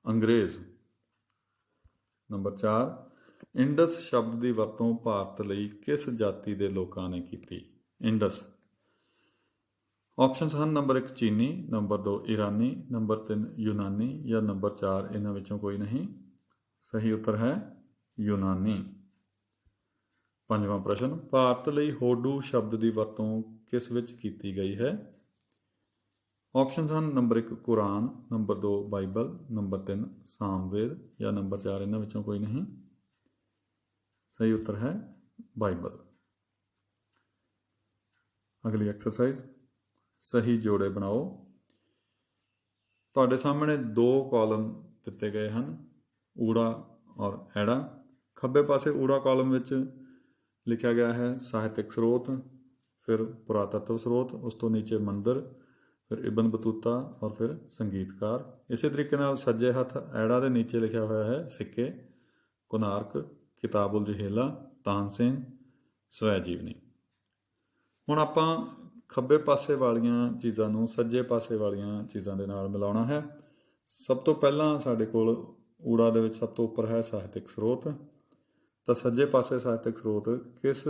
ਅੰਗਰੇਜ਼। ਨੰਬਰ 4, ਇੰਡਸ ਸ਼ਬਦ ਦੀ ਵਰਤੋਂ ਭਾਰਤ ਲਈ ਕਿਸ ਜਾਤੀ ਦੇ ਲੋਕਾਂ ਨੇ ਕੀਤੀ? ਇੰਡਸ। ਆਪਸ਼ਨਸ ਹਨ ਨੰਬਰ 1 ਚੀਨੀ, ਨੰਬਰ 2 ਈਰਾਨੀ, ਨੰਬਰ 3 ਯੂਨਾਨੀ ਜਾਂ ਨੰਬਰ 4 ਇਹਨਾਂ ਵਿੱਚੋਂ ਕੋਈ ਨਹੀਂ। ਸਹੀ ਉੱਤਰ ਹੈ ਯੂਨਾਨੀ। ਪੰਜਵਾਂ ਪ੍ਰਸ਼ਨ, ਭਾਰਤ ਲਈ ਹੋਡੂ ਸ਼ਬਦ ਦੀ ਵਰਤੋਂ ਕਿਸ ਵਿੱਚ ਕੀਤੀ ਗਈ ਹੈ? ਆਪਸ਼ਨਸ ਹਨ number 1 Quran, number 2 Bible, number 3 Samaveda ਜਾਂ ਨੰਬਰ 4 ਇਹਨਾਂ ਵਿੱਚੋਂ ਕੋਈ ਨਹੀਂ। ਸਹੀ ਉੱਤਰ ਹੈ ਬਾਈਬਲ। ਅਗਲੀ ਐਕਸਰਸਾਈਜ਼, ਸਹੀ ਜੋੜੇ ਬਣਾਓ। ਤੁਹਾਡੇ ਸਾਹਮਣੇ 2 ਕਾਲਮ ਦਿੱਤੇ ਗਏ ਹਨ, ਊੜਾ ਔਰ ਐੜਾ। ਖੱਬੇ ਪਾਸੇ ਊੜਾ ਕਾਲਮ ਵਿੱਚ ਲਿਖਿਆ ਗਿਆ ਹੈ ਸਾਹਿਤਕ ਸਰੋਤ, ਫਿਰ ਪੁਰਾਤੱਤਵ ਸਰੋਤ, ਉਸ ਤੋਂ ਨੀਚੇ ਮੰਦਰ, ਫਿਰ ਇਬਨ ਬਤੂਤਾ ਔਰ ਫਿਰ ਸੰਗੀਤਕਾਰ। ਇਸੇ ਤਰੀਕੇ ਨਾਲ ਸੱਜੇ ਹੱਥ ਐੜਾ ਦੇ ਨੀਚੇ ਲਿਖਿਆ ਹੋਇਆ ਹੈ ਸਿੱਕੇ, ਕੋਨਾਰਕ, ਕਿਤਾਬੁਲ ਜਹੇਲਾ, ਤਾਨਸੇਨ, ਸਵੈ ਜੀਵਨੀ। ਹੁਣ ਆਪਾਂ ਖੱਬੇ ਪਾਸੇ ਵਾਲੀਆਂ ਚੀਜ਼ਾਂ ਨੂੰ ਸੱਜੇ ਪਾਸੇ ਵਾਲੀਆਂ ਚੀਜ਼ਾਂ ਦੇ ਨਾਲ ਮਿਲਾਉਣਾ ਹੈ। ਸਭ ਤੋਂ ਪਹਿਲਾਂ ਸਾਡੇ ਕੋਲ ਊੜਾ ਦੇ ਵਿੱਚ ਸਭ ਤੋਂ ਉੱਪਰ ਹੈ ਸਾਹਿਤਕ ਸਰੋਤ। ਤਾਂ ਸੱਜੇ ਪਾਸੇ ਸਾਹਿਤਕ ਸਰੋਤ ਕਿਸ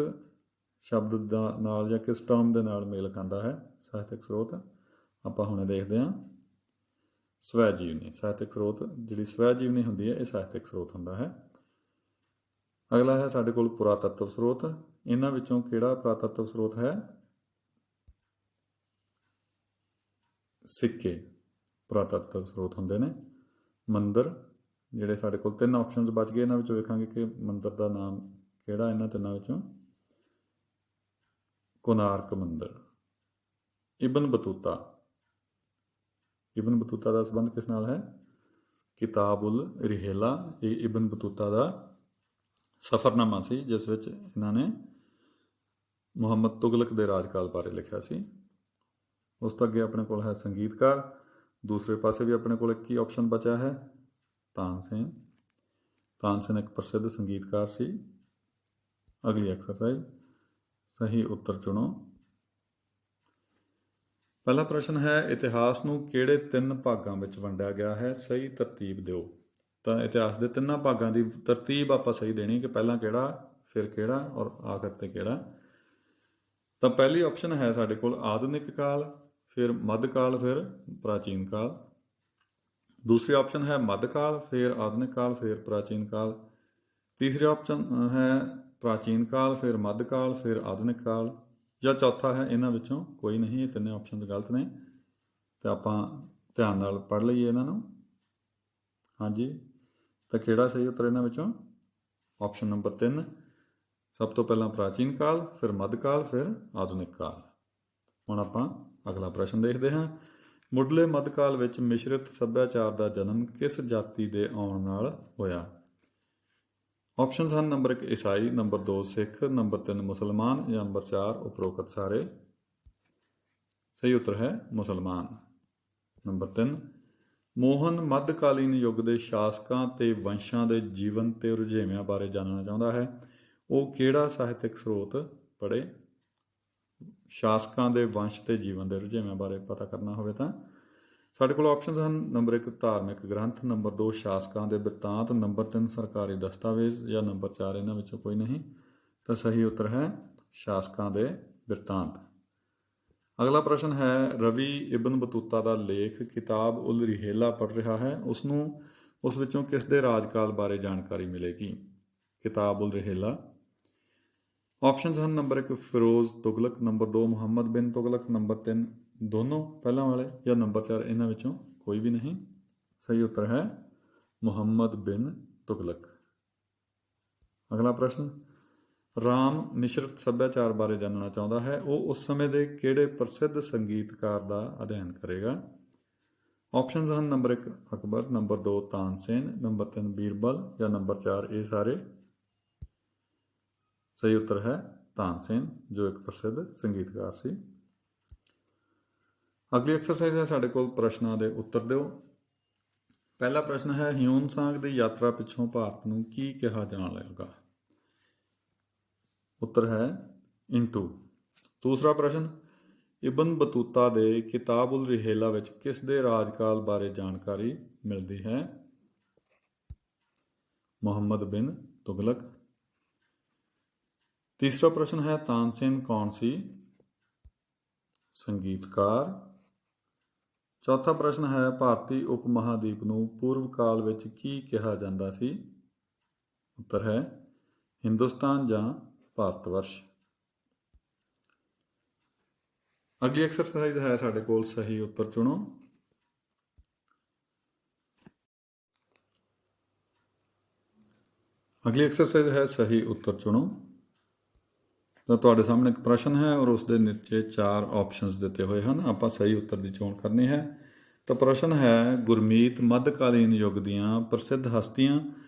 ਸ਼ਬਦ ਦਾ ਨਾਲ ਜਾਂ ਕਿਸ ਟਰਮ ਦੇ ਨਾਲ ਮੇਲ ਖਾਂਦਾ ਹੈ? ਸਾਹਿਤਕ ਸਰੋਤ ਆਪਾਂ ਹੁਣੇ ਦੇਖਦੇ ਹਾਂ, ਸਵੈ ਜੀਵਨੀ। ਸਾਹਿਤਕ ਸਰੋਤ ਜਿਹੜੀ ਸਵੈ ਜੀਵਨੀ ਹੁੰਦੀ ਹੈ ਇਹ ਸਾਹਿਤਕ ਸਰੋਤ ਹੁੰਦਾ ਹੈ। ਅਗਲਾ ਹੈ ਸਾਡੇ ਕੋਲ ਪੁਰਾਤੱਤਵ ਸਰੋਤ। ਇਹਨਾਂ ਵਿੱਚੋਂ ਕਿਹੜਾ ਪੁਰਾਤੱਤਵ ਸਰੋਤ ਹੈ? ਸਿੱਕੇ ਪੁਰਾਤੱਤਵ ਸਰੋਤ ਹੁੰਦੇ ਨੇ। ਮੰਦਰ, ਜਿਹੜੇ ਸਾਡੇ ਕੋਲ 3 ਆਪਸ਼ਨਸ ਬਚ ਗਏ, ਇਹਨਾਂ ਵਿੱਚੋਂ ਵੇਖਾਂਗੇ ਕਿ ਮੰਦਰ ਦਾ ਨਾਮ ਕਿਹੜਾ ਇਹਨਾਂ ਤਿੰਨਾਂ ਵਿੱਚੋਂ। ਕੋਨਾਰਕ ਮੰਦਰ। ਇਬਨ ਬਤੂਤਾ। ਇਬਨ ਬਤੂਤਾ ਦਾ ਸੰਬੰਧ ਕਿਸ ਨਾਲ ਹੈ? ਕਿਤਾਬ ਉਲ ਰਿਹੇਲਾ। ਇਹ ਇਬਨ ਬਤੂਤਾ ਦਾ ਸਫ਼ਰਨਾਮਾ ਸੀ ਜਿਸ ਵਿੱਚ ਇਹਨਾਂ ਨੇ ਮੁਹੰਮਦ ਤੁਗਲਕ ਦੇ ਰਾਜਕਾਲ ਬਾਰੇ ਲਿਖਿਆ ਸੀ। ਉਸ ਤੋਂ ਅੱਗੇ ਆਪਣੇ ਕੋਲ ਹੈ ਸੰਗੀਤਕਾਰ। ਦੂਸਰੇ ਪਾਸੇ ਵੀ ਆਪਣੇ ਕੋਲ ਇੱਕ ਹੀ ਆਪਸ਼ਨ ਬਚਿਆ ਹੈ, ਤਾਨਸੇਨ। ਤਾਨਸੇਨ ਇੱਕ ਪ੍ਰਸਿੱਧ ਸੰਗੀਤਕਾਰ ਸੀ। ਅਗਲੀ ਐਕਸਰਸਾਈਜ਼, ਸਹੀ ਉੱਤਰ ਚੁਣੋ। ਪਹਿਲਾ ਪ੍ਰਸ਼ਨ ਹੈ, ਇਤਿਹਾਸ ਨੂੰ ਕਿਹੜੇ 3 ਭਾਗਾਂ ਵਿੱਚ ਵੰਡਿਆ ਗਿਆ ਹੈ? ਸਹੀ ਤਰਤੀਬ ਦਿਓ। ਤਾਂ ਇਤਿਹਾਸ ਦੇ 3 ਭਾਗਾਂ ਦੀ ਤਰਤੀਬ ਆਪਾਂ ਸਹੀ ਦੇਣੀ ਕਿ ਪਹਿਲਾਂ ਕਿਹੜਾ, ਫਿਰ ਕਿਹੜਾ ਔਰ ਆਖਰ 'ਤੇ ਕਿਹੜਾ। ਤਾਂ ਪਹਿਲੀ ਆਪਸ਼ਨ ਹੈ ਸਾਡੇ ਕੋਲ ਆਧੁਨਿਕ ਕਾਲ, ਫਿਰ ਮੱਧਕਾਲ, ਫਿਰ ਪ੍ਰਾਚੀਨ ਕਾਲ। ਦੂਸਰੀ ਆਪਸ਼ਨ ਹੈ ਮੱਧਕਾਲ, ਫਿਰ ਆਧੁਨਿਕ ਕਾਲ, ਫਿਰ ਪ੍ਰਾਚੀਨ ਕਾਲ। ਤੀਸਰੀ ਆਪਸ਼ਨ ਹੈ ਪ੍ਰਾਚੀਨ ਕਾਲ, ਫਿਰ ਮੱਧਕਾਲ, ਫਿਰ ਆਧੁਨਿਕ ਕਾਲ। ਜਾਂ ਚੌਥਾ ਹੈ ਇਹਨਾਂ ਵਿੱਚੋਂ ਕੋਈ ਨਹੀਂ। ਇਹ ਤਿੰਨੇ ਆਪਸ਼ਨਸ ਗਲਤ ਨੇ ਅਤੇ ਆਪਾਂ ਧਿਆਨ ਨਾਲ ਪੜ੍ਹ ਲਈਏ ਇਹਨਾਂ ਨੂੰ। ਹਾਂਜੀ, ਤਾਂ ਕਿਹੜਾ ਸਹੀ ਉੱਤਰ ਇਹਨਾਂ ਵਿੱਚੋਂ? Option number 3। ਸਭ ਤੋਂ ਪਹਿਲਾਂ ਪ੍ਰਾਚੀਨ ਕਾਲ, ਫਿਰ ਮੱਧਕਾਲ, ਫਿਰ ਆਧੁਨਿਕ ਕਾਲ। ਹੁਣ ਆਪਾਂ ਅਗਲਾ ਪ੍ਰਸ਼ਨ ਦੇਖਦੇ ਹਾਂ। ਮੁੱਢਲੇ ਮੱਧਕਾਲ ਵਿੱਚ ਮਿਸ਼ਰਿਤ ਸੱਭਿਆਚਾਰ ਦਾ ਜਨਮ ਕਿਸ ਜਾਤੀ ਦੇ ਆਉਣ ਨਾਲ ਹੋਇਆ? ਆਪਸ਼ਨਸ ਹਨ ਨੰਬਰ 1 ਈਸਾਈ, ਨੰਬਰ 2 ਸਿੱਖ, ਨੰਬਰ 3 ਮੁਸਲਮਾਨ, ਜਾਂ ਨੰਬਰ 4 ਉਪਰੋਕਤ ਸਾਰੇ। ਸਹੀ ਉੱਤਰ ਹੈ ਮੁਸਲਮਾਨ। ਨੰਬਰ 3, ਮੋਹਨ ਮੱਧਕਾਲੀਨ ਯੁੱਗ ਦੇ ਸ਼ਾਸਕਾਂ ਤੇ ਵੰਸ਼ਾਂ ਦੇ ਜੀਵਨ ਤੇ ਰੁਝੇਵਿਆਂ ਬਾਰੇ ਜਾਣਨਾ ਚਾਹੁੰਦਾ ਹੈ। ਉਹ ਕਿਹੜਾ ਸਾਹਿਤਕ ਸਰੋਤ ਪੜ੍ਹੇ? ਸ਼ਾਸਕਾਂ ਦੇ ਵੰਸ਼ ਤੇ ਜੀਵਨ ਦੇ ਰੁਝੇਵਿਆਂ ਬਾਰੇ ਪਤਾ ਕਰਨਾ ਹੋਵੇ ਤਾਂ ਸਾਡੇ ਕੋਲ ਆਪਸ਼ਨਸ ਹਨ ਨੰਬਰ 1 ਧਾਰਮਿਕ ਗ੍ਰੰਥ, ਨੰਬਰ 2 ਸ਼ਾਸਕਾਂ ਦੇ ਬਿਰਤਾਂਤ, ਨੰਬਰ 3 ਸਰਕਾਰੀ ਦਸਤਾਵੇਜ਼, ਜਾਂ ਨੰਬਰ 4 ਇਹਨਾਂ ਵਿੱਚੋਂ ਕੋਈ ਨਹੀਂ। ਤਾਂ ਸਹੀ ਉੱਤਰ ਹੈ ਸ਼ਾਸਕਾਂ ਦੇ ਬਿਰਤਾਂਤ। ਅਗਲਾ ਪ੍ਰਸ਼ਨ ਹੈ, ਰਵੀ ਇਬਨ ਬਤੂਤਾ ਦਾ ਲੇਖ ਕਿਤਾਬ ਉਲ ਰਿਹੇਲਾ ਪੜ੍ਹ ਰਿਹਾ ਹੈ। ਉਸ ਵਿੱਚੋਂ ਕਿਸ ਦੇ ਰਾਜਕਾਲ ਬਾਰੇ ਜਾਣਕਾਰੀ ਮਿਲੇਗੀ? ਕਿਤਾਬ ਉਲ ਰਿਹੇਲਾ। ਆਪਸ਼ਨਸ ਹਨ ਨੰਬਰ 1 ਫਿਰੋਜ਼ ਤੁਗਲਕ, ਨੰਬਰ 2 ਮੁਹੰਮਦ ਬਿਨ ਤੁਗਲਕ, ਨੰਬਰ 3 ਦੋਨੋਂ ਪਹਿਲਾਂ ਵਾਲੇ, ਜਾਂ ਨੰਬਰ 4 ਇਹਨਾਂ ਵਿੱਚੋਂ ਕੋਈ ਵੀ ਨਹੀਂ। ਸਹੀ ਉੱਤਰ ਹੈ ਮੁਹੰਮਦ ਬਿਨ ਤੁਗਲਕ। ਅਗਲਾ ਪ੍ਰਸ਼ਨ, ਰਾਮ ਮਿਸ਼ਰਤ ਸੱਭਿਆਚਾਰ ਬਾਰੇ ਜਾਣਨਾ ਚਾਹੁੰਦਾ ਹੈ। ਉਹ ਉਸ ਸਮੇਂ ਦੇ ਕਿਹੜੇ ਪ੍ਰਸਿੱਧ ਸੰਗੀਤਕਾਰ ਦਾ ਅਧਿਐਨ ਕਰੇਗਾ? ਆਪਸ਼ਨਸ ਹਨ number 1 Akbar, number 2 Tansen, number 3 Birbal, ਜਾਂ ਨੰਬਰ 4 ਇਹ ਸਾਰੇ। ਸਹੀ ਉੱਤਰ ਹੈ ਤਾਨਸੇਨ, ਜੋ ਇੱਕ ਪ੍ਰਸਿੱਧ ਸੰਗੀਤਕਾਰ ਸੀ। ਅਗਲੀ ਐਕਸਰਸਾਈਜ਼ ਹੈ ਸਾਡੇ ਕੋਲ ਪ੍ਰਸ਼ਨਾਂ ਦੇ ਉੱਤਰ ਦਿਓ। ਪਹਿਲਾ ਪ੍ਰਸ਼ਨ ਹੈ, ਹਿਊਨ ਸਾਂਗ ਦੀ ਯਾਤਰਾ ਪਿੱਛੋਂ ਭਾਰਤ ਨੂੰ ਕੀ ਕਿਹਾ ਜਾਣ ਲੱਗਾ? ਉੱਤਰ ਹੈ ਇੰਟੂ। ਦੂਸਰਾ ਪ੍ਰਸ਼ਨ, ਇਬਨ ਬਤੂਤਾ ਦੇ ਕਿਤਾਬ ਉਲ ਰਿਹੇਲਾ ਵਿੱਚ ਕਿਸ ਦੇ ਰਾਜਕਾਲ ਬਾਰੇ ਜਾਣਕਾਰੀ ਮਿਲਦੀ ਹੈ? ਮੁਹੰਮਦ ਬਿਨ ਤੁਗਲਕ। ਤੀਸਰਾ ਪ੍ਰਸ਼ਨ ਹੈ, ਤਾਨਸੇਨ ਕੌਣ ਸੀ? ਸੰਗੀਤਕਾਰ। ਚੌਥਾ ਪ੍ਰਸ਼ਨ ਹੈ, ਭਾਰਤੀ ਉਪ ਮਹਾਦੀਪ ਨੂੰ ਪੂਰਵ ਕਾਲ ਵਿੱਚ ਕੀ ਕਿਹਾ ਜਾਂਦਾ ਸੀ? ਉੱਤਰ ਹੈ ਹਿੰਦੁਸਤਾਨ ਜਾਂ ਭਾਰਤ ਵਰਸ਼। ਅਗਲੀ ਐਕਸਰਸਾਈਜ਼ ਹੈ ਸਾਡੇ ਕੋਲ ਸਹੀ ਉੱਤਰ ਚੁਣੋ। ਅਗਲੀ ਐਕਸਰਸਾਈਜ਼ ਹੈ ਸਹੀ ਉੱਤਰ ਚੁਣੋ। ਤਾਂ ਤੁਹਾਡੇ ਸਾਹਮਣੇ ਇੱਕ ਪ੍ਰਸ਼ਨ ਹੈ ਔਰ ਉਸ ਦੇ ਨੀਚੇ 4 ਆਪਸ਼ਨਸ ਦਿੱਤੇ ਹੋਏ ਹਨ। ਆਪਾਂ ਸਹੀ ਉੱਤਰ ਦੀ ਚੋਣ ਕਰਨੀ ਹੈ। ਤਾਂ ਪ੍ਰਸ਼ਨ ਹੈ, ਗੁਰਮੀਤ ਮੱਧਕਾਲੀਨ ਯੁੱਗ ਦੀਆਂ ਪ੍ਰਸਿੱਧ ਹਸਤੀਆਂ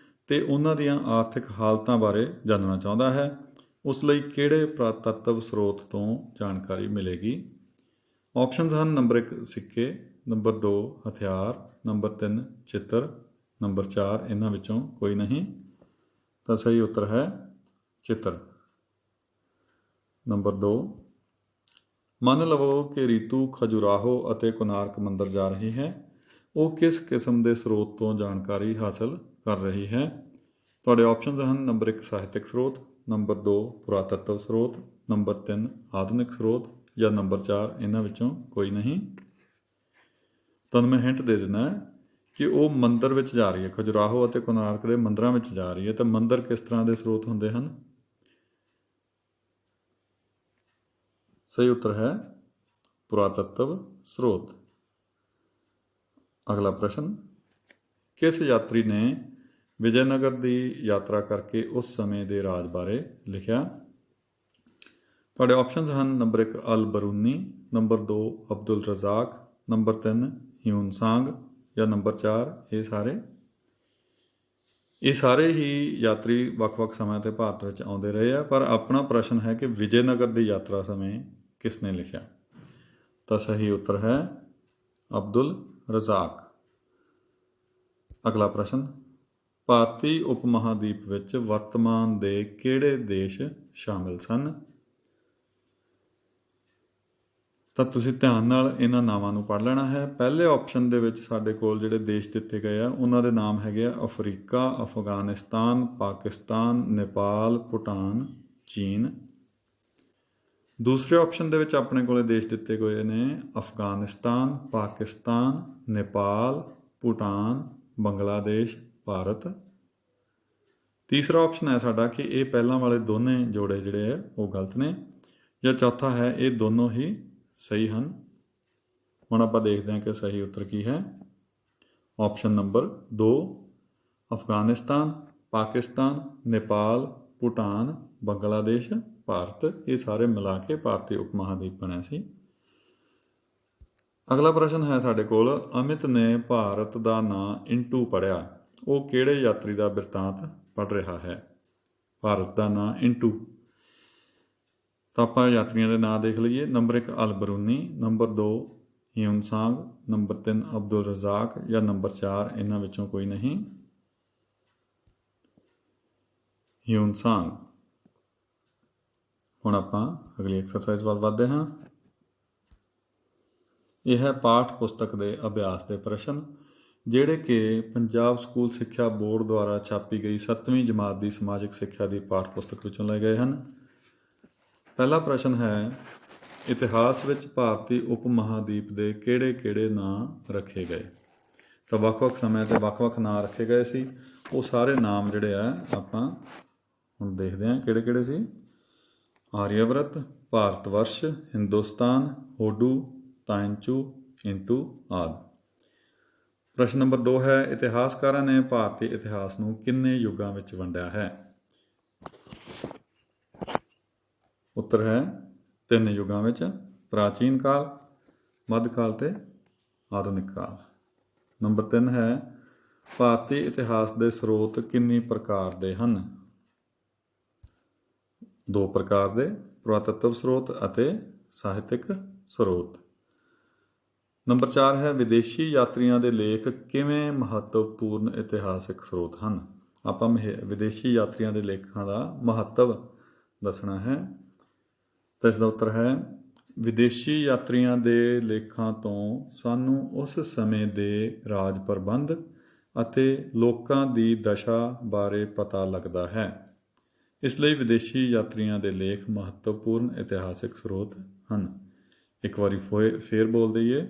ਤੇ ਉਹਨਾਂ ਦੀਆਂ ਆਰਥਿਕ ਹਾਲਤਾਂ ਬਾਰੇ ਜਾਣਨਾ ਚਾਹੁੰਦਾ ਹੈ। ਉਸ ਲਈ ਕਿਹੜੇ ਪੁਰਾਤੱਤਵ ਸਰੋਤ ਤੋਂ ਜਾਣਕਾਰੀ ਮਿਲੇਗੀ? ਆਪਸ਼ਨਸ ਹਨ ਨੰਬਰ 1 ਸਿੱਕੇ, ਨੰਬਰ 2 ਹਥਿਆਰ, ਨੰਬਰ 3 ਚਿੱਤਰ, ਨੰਬਰ 4 ਇਹਨਾਂ ਵਿੱਚੋਂ ਕੋਈ ਨਹੀਂ। ਤਾਂ ਸਹੀ ਉੱਤਰ ਹੈ ਚਿੱਤਰ। ਨੰਬਰ 2, ਮੰਨ ਲਵੋ ਕਿ ਰੀਤੂ ਖਜੁਰਾਹੋ ਅਤੇ ਕੋਨਾਰਕ ਮੰਦਰ ਜਾ ਰਹੀ ਹੈ। ਉਹ ਕਿਸ ਕਿਸਮ ਦੇ ਸਰੋਤ ਤੋਂ ਜਾਣਕਾਰੀ ਹਾਸਲ ਕਰ ਰਹੀ ਹੈ? ਤੁਹਾਡੇ ਆਪਸ਼ਨਸ ਹਨ ਨੰਬਰ 1 ਸਾਹਿਤਕ ਸਰੋਤ, ਨੰਬਰ 2 ਪੁਰਾਤੱਤਵ ਸਰੋਤ, ਨੰਬਰ 3 ਆਧੁਨਿਕ ਸਰੋਤ, ਜਾਂ ਨੰਬਰ 4 ਇਹਨਾਂ ਵਿੱਚੋਂ ਕੋਈ ਨਹੀਂ। ਤੁਹਾਨੂੰ ਮੈਂ ਹਿੰਟ ਦੇ ਦਿੰਦਾ ਕਿ ਉਹ ਮੰਦਰ ਵਿੱਚ ਜਾ ਰਹੀ ਹੈ। ਖਜੁਰਾਹੋ ਅਤੇ ਕੋਨਾਰਕ ਦੇ ਮੰਦਰਾਂ ਵਿੱਚ ਜਾ ਰਹੀ ਹੈ। ਤਾਂ ਮੰਦਰ ਕਿਸ ਤਰ੍ਹਾਂ ਦੇ ਸਰੋਤ ਹੁੰਦੇ ਹਨ? ਸਹੀ ਉੱਤਰ ਹੈ ਪੁਰਾਤੱਤਵ ਸਰੋਤ। ਅਗਲਾ ਪ੍ਰਸ਼ਨ, ਕਿਸ ਯਾਤਰੀ ਨੇ ਵਿਜੈਨਗਰ ਦੀ ਯਾਤਰਾ ਕਰਕੇ ਉਸ ਸਮੇਂ ਦੇ ਰਾਜ ਬਾਰੇ ਲਿਖਿਆ। ਤੁਹਾਡੇ ਆਪਸ਼ਨਸ ਹਨ, ਨੰਬਰ 1 ਅਲ Brunei, number 2 Abdul ਰਜ਼ਾਕ, number 3 Hiuen ਸਾਂਗ ਜਾਂ ਨੰਬਰ 4 ਇਹ ਸਾਰੇ ਹੀ ਯਾਤਰੀ ਵੱਖ-ਵੱਖ ਸਮਿਆਂ 'ਤੇ ਭਾਰਤ ਵਿੱਚ ਆਉਂਦੇ ਰਹੇ ਆ। ਪਰ ਆਪਣਾ ਪ੍ਰਸ਼ਨ ਹੈ ਕਿ ਵਿਜੈਨਗਰ ਦੀ ਯਾਤਰਾ ਸਮੇਂ ਕਿਸ ਨੇ ਲਿਖਿਆ? ਤਾਂ ਸਹੀ ਉੱਤਰ ਹੈ ਅਬਦੁਲ ਰਜ਼ਾਕ। ਅਗਲਾ ਪ੍ਰਸ਼ਨ, ਭਾਰਤੀ ਉਪ ਮਹਾਂਦੀਪ ਵਿੱਚ ਵਰਤਮਾਨ ਦੇ ਕਿਹੜੇ ਦੇਸ਼ ਸ਼ਾਮਿਲ ਸਨ? ਤਾਂ ਤੁਸੀਂ ਧਿਆਨ ਨਾਲ ਇਹਨਾਂ ਨਾਵਾਂ ਨੂੰ ਪੜ੍ਹ ਲੈਣਾ ਹੈ। ਪਹਿਲੇ ਆਪਸ਼ਨ ਦੇ ਵਿੱਚ ਸਾਡੇ ਕੋਲ ਜਿਹੜੇ ਦੇਸ਼ ਦਿੱਤੇ ਗਏ ਆ ਉਹਨਾਂ ਦੇ ਨਾਮ ਹੈਗੇ ਆ ਅਫਰੀਕਾ, ਅਫਗਾਨਿਸਤਾਨ, ਪਾਕਿਸਤਾਨ, ਨੇਪਾਲ, ਭੂਟਾਨ, ਚੀਨ। ਦੂਸਰੇ ਆਪਸ਼ਨ ਦੇ ਵਿੱਚ ਆਪਣੇ ਕੋਲੇ ਦੇਸ਼ ਦਿੱਤੇ ਗਏ ਨੇ ਅਫਗਾਨਿਸਤਾਨ, ਪਾਕਿਸਤਾਨ, ਨੇਪਾਲ, ਭੂਟਾਨ, ਬੰਗਲਾਦੇਸ਼, ਭਾਰਤ। ਤੀਸਰਾ ਆਪਸ਼ਨ ਹੈ ਸਾਡਾ ਕਿ ਇਹ ਪਹਿਲਾਂ ਵਾਲੇ ਦੋਨੇ ਜੋੜੇ ਜਿਹੜੇ ਆ ਉਹ ਗਲਤ ਨੇ, ਜਾਂ ਚੌਥਾ ਹੈ ਇਹ ਦੋਨੋਂ ਹੀ ਸਹੀ ਹਨ। ਹੁਣ ਆਪਾਂ ਦੇਖਦੇ ਹਾਂ ਕਿ ਸਹੀ ਉੱਤਰ ਕੀ ਹੈ। ਆਪਸ਼ਨ ਨੰਬਰ 2 ਅਫਗਾਨਿਸਤਾਨ, ਪਾਕਿਸਤਾਨ, ਨੇਪਾਲ, ਭੂਟਾਨ, ਬੰਗਲਾਦੇਸ਼, ਭਾਰਤ, ਇਹ ਸਾਰੇ ਮਿਲਾ ਕੇ ਭਾਰਤੀ ਉਪ ਮਹਾਂਦੀਪ ਬਣਿਆ ਸੀ। ਅਗਲਾ ਪ੍ਰਸ਼ਨ ਹੈ ਸਾਡੇ ਕੋਲ, ਅਮਿਤ ਨੇ ਭਾਰਤ ਦਾ ਨਾਂ ਇੰਟੂ ਪੜ੍ਹਿਆ, ਉਹ ਕਿਹੜੇ ਯਾਤਰੀ ਦਾ ਬਿਰਤਾਂਤ ਪੜ੍ਹ ਰਿਹਾ ਹੈ? ਭਾਰਤ ਦਾ ਨਾਂ ਇੰਟੂ। ਤਾਂ ਆਪਾਂ ਯਾਤਰੀਆਂ ਦੇ ਨਾਂ ਦੇਖ ਲਈਏ। ਨੰਬਰ 1 ਅਲ ਬਰੂਨੀ, ਨੰਬਰ 2 ਹਿਊਨ ਸਾਂਗ, ਨੰਬਰ 3 ਅਬਦੁਲ ਰਜ਼ਾਕ ਜਾਂ ਨੰਬਰ 4 ਇਹਨਾਂ ਵਿੱਚੋਂ ਕੋਈ ਨਹੀਂ, ਹਿਊਨ ਸਾਂਗ। ਹੁਣ ਆਪਾਂ ਅਗਲੀ ਐਕਸਰਸਾਈਜ਼ ਵੱਲ ਵਧਦੇ ਹਾਂ। ਇਹ ਹੈ ਪਾਠ ਪੁਸਤਕ ਦੇ ਅਭਿਆਸ ਦੇ ਪ੍ਰਸ਼ਨ, ਜਿਹੜੇ ਕਿ ਪੰਜਾਬ ਸਕੂਲ ਸਿੱਖਿਆ ਬੋਰਡ ਦੁਆਰਾ ਛਾਪੀ ਗਈ 7ਵੀਂ ਜਮਾਤ ਦੀ ਸਮਾਜਿਕ ਸਿੱਖਿਆ ਦੀ ਪਾਠ ਪੁਸਤਕ ਵਿੱਚੋਂ ਲਏ ਗਏ ਹਨ। ਪਹਿਲਾ ਪ੍ਰਸ਼ਨ ਹੈ, ਇਤਿਹਾਸ ਵਿੱਚ ਭਾਰਤੀ ਉਪ ਮਹਾਂਦੀਪ ਦੇ ਕਿਹੜੇ-ਕਿਹੜੇ ਨਾਂ ਰੱਖੇ ਗਏ? ਤਾਂ ਵੱਖ-ਵੱਖ ਸਮੇਂ 'ਤੇ ਵੱਖ-ਵੱਖ ਨਾਂ ਰੱਖੇ ਗਏ ਸੀ। ਉਹ ਸਾਰੇ ਨਾਮ ਜਿਹੜੇ ਆ ਆਪਾਂ ਹੁਣ ਦੇਖਦੇ ਹਾਂ ਕਿਹੜੇ-ਕਿਹੜੇ ਸੀ। ਆਰੀਆਵਰਤ, ਭਾਰਤ ਵਰਸ਼, ਹਿੰਦੁਸਤਾਨ, ਹੋਡੂ, ਤਾਇੰਚੂ, ਇੰਟੂ ਆਦਿ। ਪ੍ਰਸ਼ਨ ਨੰਬਰ 2 ਹੈ, ਇਤਿਹਾਸਕਾਰਾਂ ਨੇ ਭਾਰਤੀ ਇਤਿਹਾਸ ਨੂੰ ਕਿੰਨੇ ਯੁੱਗਾਂ ਵਿੱਚ ਵੰਡਿਆ ਹੈ? ਉੱਤਰ ਹੈ 3 ਯੁੱਗਾਂ ਵਿੱਚ, ਪ੍ਰਾਚੀਨ ਕਾਲ, ਮੱਧਕਾਲ ਤੇ ਆਧੁਨਿਕ ਕਾਲ। ਨੰਬਰ 3 ਹੈ, ਭਾਰਤੀ ਇਤਿਹਾਸ ਦੇ ਸਰੋਤ ਕਿੰਨੀ ਪ੍ਰਕਾਰ ਦੇ ਹਨ? 2 ਪ੍ਰਕਾਰ ਦੇ, ਪੁਰਾਤੱਤਵ ਸਰੋਤ ਅਤੇ ਸਾਹਿਤਕ ਸਰੋਤ। ਨੰਬਰ 4 ਹੈ, ਵਿਦੇਸ਼ੀ ਯਾਤਰੀਆਂ ਦੇ ਲੇਖ ਕਿਵੇਂ ਮਹੱਤਵਪੂਰਨ ਇਤਿਹਾਸਿਕ ਸਰੋਤ ਹਨ? ਆਪਾਂ ਵਿਦੇਸ਼ੀ ਯਾਤਰੀਆਂ ਦੇ ਲੇਖਾਂ ਦਾ ਮਹੱਤਵ ਦੱਸਣਾ ਹੈ। ਤਾਂ ਇਸ ਦਾ ਉੱਤਰ ਹੈ, ਵਿਦੇਸ਼ੀ ਯਾਤਰੀਆਂ ਦੇ ਲੇਖਾਂ ਤੋਂ ਸਾਨੂੰ ਉਸ ਸਮੇਂ ਦੇ ਰਾਜ ਪ੍ਰਬੰਧ ਅਤੇ ਲੋਕਾਂ ਦੀ ਦਸ਼ਾ ਬਾਰੇ ਪਤਾ ਲੱਗਦਾ ਹੈ। ਇਸ ਲਈ ਵਿਦੇਸ਼ੀ ਯਾਤਰੀਆਂ ਦੇ ਲੇਖ ਮਹੱਤਵਪੂਰਨ ਇਤਿਹਾਸਿਕ ਸਰੋਤ ਹਨ। ਇੱਕ ਵਾਰੀ ਫੇਰ ਬੋਲ ਦਈਏ,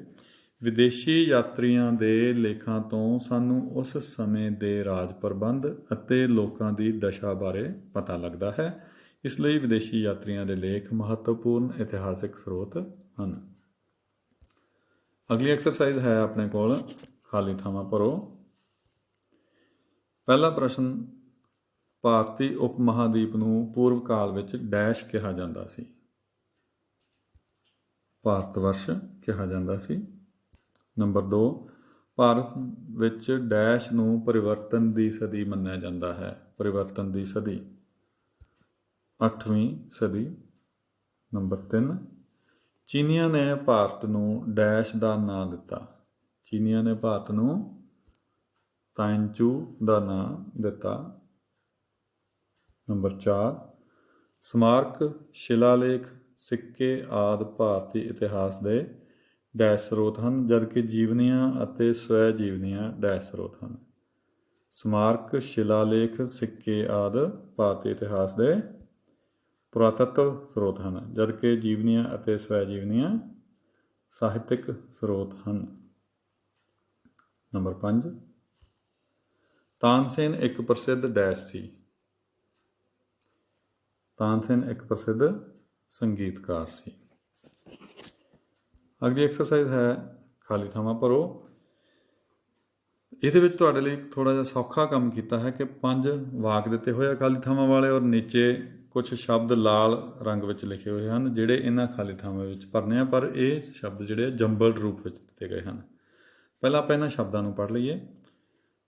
ਵਿਦੇਸ਼ੀ ਯਾਤਰੀਆਂ ਦੇ ਲੇਖਾਂ ਤੋਂ ਸਾਨੂੰ ਉਸ ਸਮੇਂ ਦੇ ਰਾਜ ਪ੍ਰਬੰਧ ਅਤੇ ਲੋਕਾਂ ਦੀ ਦਸ਼ਾ ਬਾਰੇ ਪਤਾ ਲੱਗਦਾ ਹੈ। ਇਸ ਲਈ ਵਿਦੇਸ਼ੀ ਯਾਤਰੀਆਂ ਦੇ ਲੇਖ ਮਹੱਤਵਪੂਰਨ ਇਤਿਹਾਸਿਕ ਸਰੋਤ ਹਨ। ਅਗਲੀ ਐਕਸਰਸਾਈਜ਼ ਹੈ ਆਪਣੇ ਕੋਲ, ਖਾਲੀ ਥਾਵਾਂ ਭਰੋ। ਪਹਿਲਾ ਪ੍ਰਸ਼ਨ, ਭਾਰਤੀ ਉਪ ਮਹਾਂਦੀਪ ਨੂੰ ਪੂਰਵ ਕਾਲ ਵਿੱਚ ਡੈਸ਼ ਕਿਹਾ ਜਾਂਦਾ ਸੀ? ਭਾਰਤ ਵਰਸ਼ ਕਿਹਾ ਜਾਂਦਾ ਸੀ। ਨੰਬਰ 2, ਭਾਰਤ ਵਿੱਚ ਡੈਸ਼ ਨੂੰ ਪਰਿਵਰਤਨ ਦੀ ਸਦੀ ਮੰਨਿਆ ਜਾਂਦਾ ਹੈ? ਪਰਿਵਰਤਨ ਦੀ ਸਦੀ 8ਵੀਂ ਸਦੀ। ਨੰਬਰ 3, ਚੀਨੀਆਂ ਨੇ ਭਾਰਤ ਨੂੰ ਡੈਸ਼ ਦਾ ਨਾਂ ਦਿੱਤਾ? ਚੀਨੀਆਂ ਨੇ ਭਾਰਤ ਨੂੰ ਤਾਇੰਚੂ ਦਾ ਨਾਂ ਦਿੱਤਾ। ਨੰਬਰ 4, ਸਮਾਰਕ, ਸ਼ਿਲਾਲੇਖ, ਸਿੱਕੇ ਆਦਿ ਭਾਰਤੀ ਇਤਿਹਾਸ ਦੇ ਡੈਸ਼ ਸਰੋਤ ਹਨ, ਜਦਕਿ ਜੀਵਨੀਆਂ ਅਤੇ ਸਵੈ ਜੀਵਨੀਆਂ ਡੈਸ਼ ਸਰੋਤ ਹਨ? ਸਮਾਰਕ, ਸ਼ਿਲਾਲੇਖ, ਸਿੱਕੇ ਆਦਿ ਭਾਰਤੀ ਇਤਿਹਾਸ ਦੇ ਪੁਰਾਤੱਤਵ ਸਰੋਤ ਹਨ, ਜਦਕਿ ਜੀਵਨੀਆਂ ਅਤੇ ਸਵੈ ਜੀਵਨੀਆਂ ਸਾਹਿਤਕ ਸਰੋਤ ਹਨ। ਨੰਬਰ 5, ਤਾਨਸੇਨ ਇੱਕ ਪ੍ਰਸਿੱਧ ਡੈਸ਼ ਸੀ? ਤਾਨਸੇਨ ਇੱਕ ਪ੍ਰਸਿੱਧ ਸੰਗੀਤਕਾਰ ਸੀ। ਅਗਲੀ ਐਕਸਰਸਾਈਜ਼ ਹੈ, ਖਾਲੀ ਥਾਵਾਂ ਭਰੋ। ਇਹਦੇ ਵਿੱਚ ਤੁਹਾਡੇ ਲਈ ਥੋੜ੍ਹਾ ਜਿਹਾ ਸੌਖਾ ਕੰਮ ਕੀਤਾ ਹੈ ਕਿ 5 ਵਾਕ ਦਿੱਤੇ ਹੋਏ ਆ ਖਾਲੀ ਥਾਵਾਂ ਵਾਲੇ, ਔਰ ਨੀਚੇ ਕੁਝ ਸ਼ਬਦ ਲਾਲ ਰੰਗ ਵਿੱਚ ਲਿਖੇ ਹੋਏ ਹਨ ਜਿਹੜੇ ਇਹਨਾਂ ਖਾਲੀ ਥਾਵਾਂ ਵਿੱਚ ਭਰਨੇ ਆ, ਪਰ ਇਹ ਸ਼ਬਦ ਜਿਹੜੇ ਜੰਬਲਡ ਰੂਪ ਵਿੱਚ ਦਿੱਤੇ ਗਏ ਹਨ। ਪਹਿਲਾਂ ਆਪਾਂ ਇਹਨਾਂ ਸ਼ਬਦਾਂ ਨੂੰ ਪੜ੍ਹ ਲਈਏ।